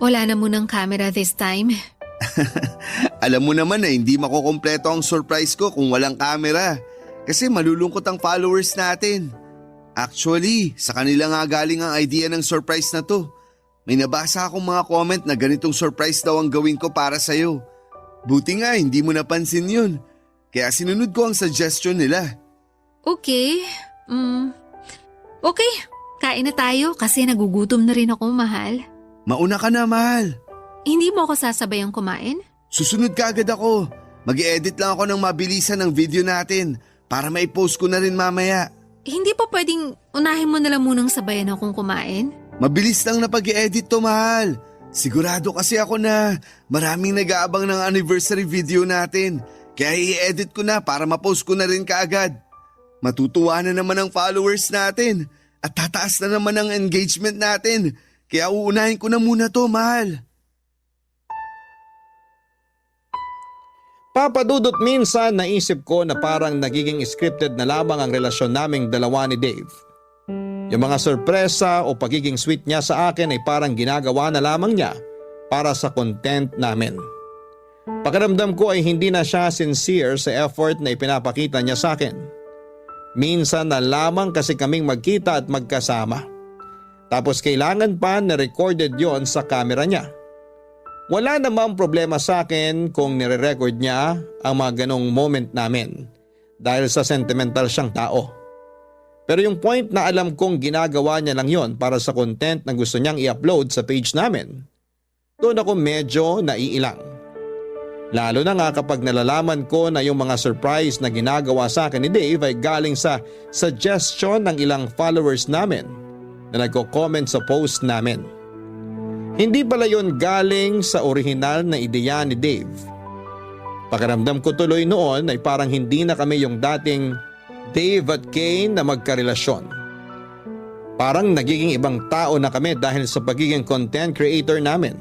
Wala na munang camera this time. Alam mo naman na hindi makukumpleto ang surprise ko kung walang camera. Kasi malulungkot ang followers natin. Actually, sa kanila nga galing ang idea ng surprise na to. May nabasa akong mga comment na ganitong surprise daw ang gawin ko para sa'yo. Buti nga hindi mo napansin yun. Kaya sinunod ko ang suggestion nila. Okay. Okay, kain na tayo kasi nagugutom na rin ako, mahal. Mauna ka na, mahal. Hindi mo ako sasabayang kumain? Susunod ka agad ako. Mag-i-edit lang ako ng mabilisan ng video natin para maipost ko na rin mamaya. Hindi pa pwedeng unahin mo na lang munang sabayan akong kumain? Mabilis lang na pag-i-edit to, mahal. Sigurado kasi ako na maraming nag-aabang ng anniversary video natin. Kaya i-edit ko na para ma-post ko na rin kaagad. Matutuwa na naman ang followers natin at tataas na naman ang engagement natin. Kaya uunahin ko na muna to, mahal. Papadudot, minsan naisip ko na parang nagiging scripted na lamang ang relasyon naming dalawa ni Dave. Yung mga sorpresa o pagiging sweet niya sa akin ay parang ginagawa na lamang niya para sa content namin. Pakiramdam ko ay hindi na siya sincere sa effort na ipinapakita niya sa akin. Minsan na lamang kasi kaming magkita at magkasama. Tapos kailangan pa na recorded yon sa camera niya. Wala namang problema sa akin kung nire-record niya ang mga ganong moment namin dahil sa sentimental siyang tao. Pero yung point na alam kong ginagawa niya lang yon para sa content na gusto niyang i-upload sa page namin, doon ako medyo naiilang. Lalo na nga kapag nalalaman ko na yung mga surprise na ginagawa sa akin ni Dave ay galing sa suggestion ng ilang followers namin na nagko-comment sa post namin. Hindi pala yon galing sa orihinal na ideya ni Dave. Pakiramdam ko tuloy noon ay parang hindi na kami yung dating Dave at Kane na magkarelasyon. Parang nagiging ibang tao na kami dahil sa pagiging content creator namin.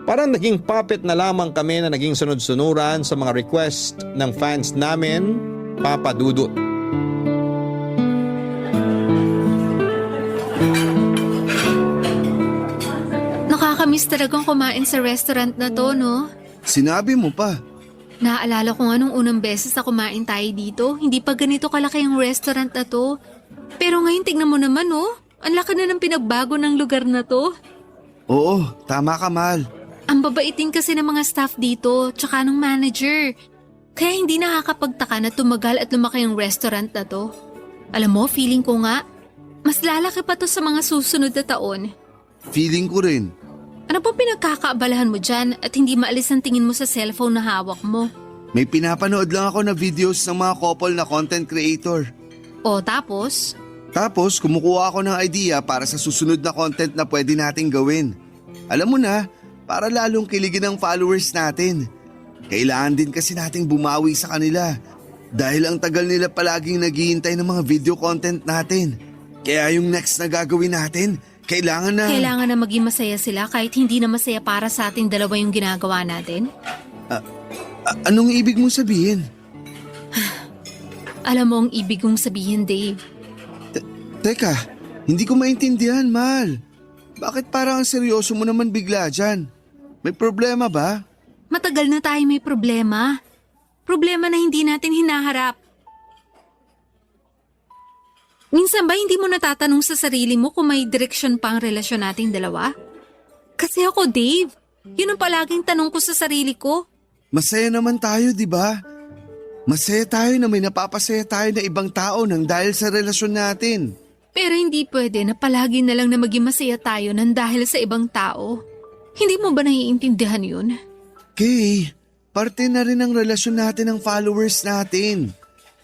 Parang naging puppet na lamang kami na naging sunod-sunuran sa mga request ng fans namin, Papa Dudut. Nakakamiss talagang kumain sa restaurant na to, no? Sinabi mo pa. Naaalala ko nga nung unang beses na kumain tayo dito, hindi pa ganito kalaki ang restaurant na to. Pero ngayon tignan mo naman, oh. Ang laki na ng pinagbago ng lugar na to. Oo, tama ka, mahal. Ang babaitin kasi ng mga staff dito, tsaka ng manager. Kaya hindi nakakapagtaka na tumagal at lumaki ang restaurant na to. Alam mo, feeling ko nga, mas lalaki pa to sa mga susunod na taon. Feeling ko rin. Ano pa pinagkakaabalahan mo dyan at hindi maalis ang tingin mo sa cellphone na hawak mo? May pinapanood lang ako na videos ng mga couple na content creator. O tapos? Tapos kumukuha ako ng idea para sa susunod na content na pwede nating gawin. Alam mo na, para lalong kiligin ang followers natin. Kailangan din kasi nating bumawi sa kanila dahil ang tagal nila palaging naghihintay ng mga video content natin. Kaya yung next na gagawin natin, kailangan Kailangan na maging masaya sila kahit hindi na masaya para sa ating dalawa yung ginagawa natin? Anong ibig mong sabihin? Alam mo ang ibig kong sabihin, Dave. Teka, hindi ko maintindihan, Mal. Bakit parang ang seryoso mo naman bigla dyan? May problema ba? Matagal na tayo may problema. Problema na hindi natin hinaharap. Minsan ba hindi mo natatanong sa sarili mo kung may direksyon pa ang relasyon nating dalawa? Kasi ako, Dave, yun ang palaging tanong ko sa sarili ko. Masaya naman tayo, di ba? Masaya tayo na may napapasaya tayo na ibang tao nang dahil sa relasyon natin. Pero hindi pwede na palagi na lang na maging masaya tayo nang dahil sa ibang tao. Hindi mo ba naiintindihan yun? Kay, parte na rin ang relasyon natin ng followers natin.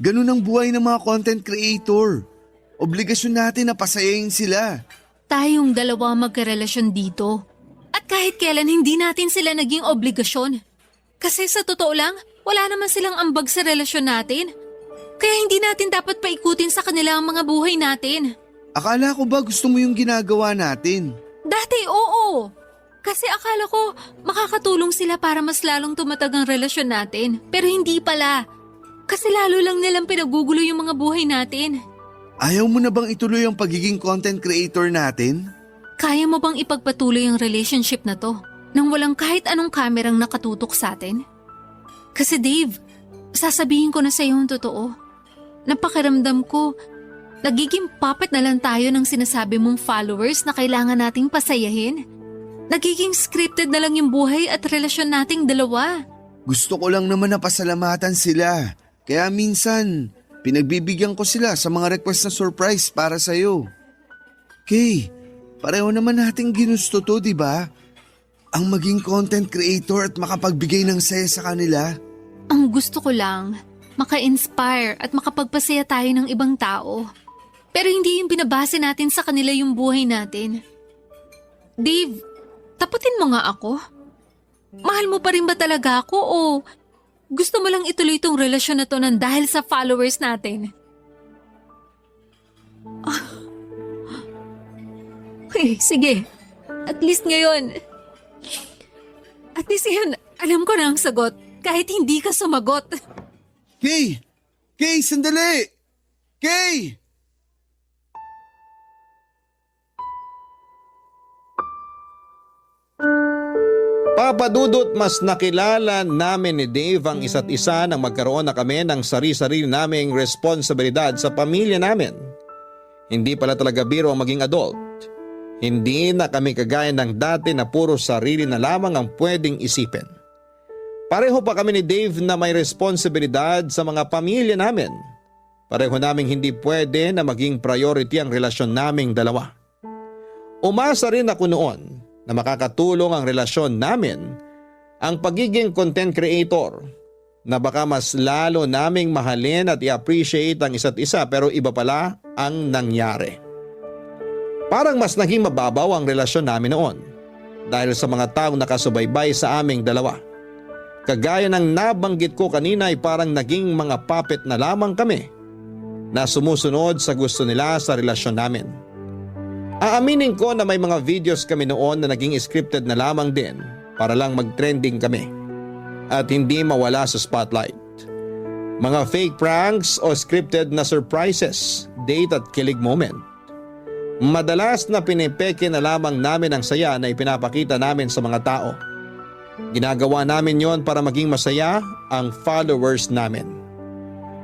Ganun ang buhay ng mga content creator. Obligasyon natin na pasayahin sila. Tayong dalawa magkarelasyon dito. At kahit kailan hindi natin sila naging obligasyon. Kasi sa totoo lang, wala naman silang ambag sa relasyon natin. Kaya hindi natin dapat paikutin sa kanila ang mga buhay natin. Akala ko ba gusto mo yung ginagawa natin? Dati oo. Kasi akala ko makakatulong sila para mas lalong tumatag ang relasyon natin. Pero hindi pala. Kasi lalo lang nilang pinagugulo yung mga buhay natin. Ayaw mo na bang ituloy ang pagiging content creator natin? Kaya mo bang ipagpatuloy ang relationship na to nang walang kahit anong kamerang nakatutok sa atin? Kasi Dave, sasabihin ko na sa iyo ang totoo. Napakiramdam ko, nagiging puppet na lang tayo ng sinasabi mong followers na kailangan nating pasayahin. Nagiging scripted na lang yung buhay at relasyon nating dalawa. Gusto ko lang naman na pasalamatan sila. Kaya minsan, pinagbibigyan ko sila sa mga request na surprise para sa'yo. Kay, pareho naman nating ginusto to, di ba? Ang maging content creator at makapagbigay ng saya sa kanila. Ang gusto ko lang, maka-inspire at makapagpasaya tayo ng ibang tao. Pero hindi yung binabase natin sa kanila yung buhay natin. Dave, taputin mo nga ako. Mahal mo pa rin ba talaga ako o gusto mo lang ituloy itong relasyon na to nang dahil sa followers natin? Okay, sige. At least ngayon, alam ko na ang sagot kahit hindi ka sumagot. Kay! Kay, sandali! Kay! Papa Dudut, mas nakilala namin ni Dave ang isa't isa nang magkaroon na kami ng sarili-sarili naming responsibilidad sa pamilya namin. Hindi pala talaga biro ang maging adult. Hindi na kami kagaya ng dati na puro sarili na lamang ang pwedeng isipin. Pareho pa kami ni Dave na may responsibilidad sa mga pamilya namin. Pareho naming hindi pwede na maging priority ang relasyon naming dalawa. Umasa rin ako noon na makakatulong ang relasyon namin ang pagiging content creator na baka mas lalo naming mahalin at i-appreciate ang isa't isa, pero iba pala ang nangyari. Parang mas naging mababaw ang relasyon namin noon dahil sa mga taong nakasubaybay sa aming dalawa. Kagaya ng nabanggit ko kanina ay parang naging mga puppet na lamang kami na sumusunod sa gusto nila sa relasyon namin. Aaminin ko na may mga videos kami noon na naging scripted na lamang din para lang mag-trending kami at hindi mawala sa spotlight. Mga fake pranks o scripted na surprises, date at kilig moment. Madalas na pinipeke na lamang namin ang saya na ipinapakita namin sa mga tao. Ginagawa namin yon para maging masaya ang followers namin.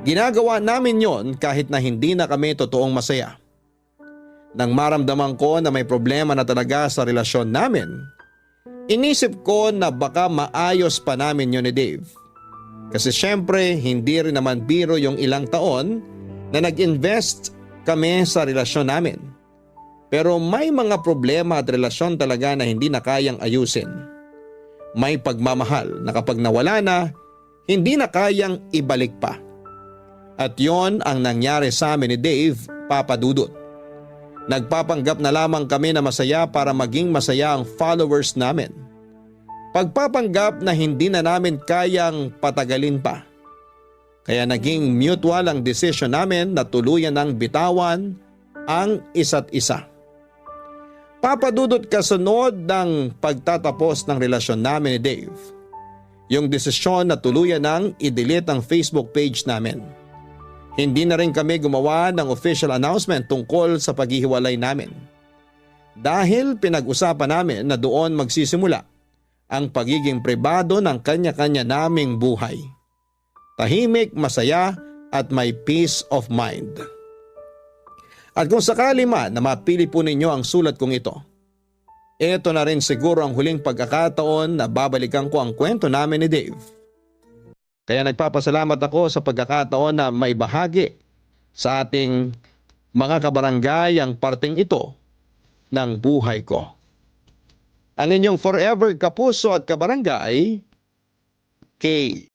Ginagawa namin yon kahit na hindi na kami totoong masaya. Nang maramdaman ko na may problema na talaga sa relasyon namin, inisip ko na baka maayos pa namin yun ni Dave. Kasi syempre hindi rin naman biro yung ilang taon na nag-invest kami sa relasyon namin. Pero may mga problema at relasyon talaga na hindi na kayang ayusin. May pagmamahal na kapag nawala na, hindi na kayang ibalik pa. At yon ang nangyari sa amin ni Dave, Papa Dudut. Nagpapanggap na lamang kami na masaya para maging masaya ang followers namin. Pagpapanggap na hindi na namin kayang patagalin pa. Kaya naging mutual ang desisyon namin na tuluyan ng bitawan ang isa't isa. Papadudot kasunod ng pagtatapos ng relasyon namin ni Dave, yung desisyon na tuluyan ng i-delete ang Facebook page namin. Hindi na rin kami gumawa ng official announcement tungkol sa paghihiwalay namin. Dahil pinag-usapan namin na doon magsisimula ang pagiging pribado ng kanya-kanya naming buhay. Tahimik, masaya at may peace of mind. At kung sakali man na mapili po ninyo ang sulat kong ito, ito na rin siguro ang huling pagkakataon na babalikan ko ang kwento namin ni Dave. Kaya nagpapasalamat ako sa pagkakataon na may bahagi sa ating mga kabarangay ang parteng ito ng buhay ko. Ang inyong forever kapuso at kabarangay, Kay.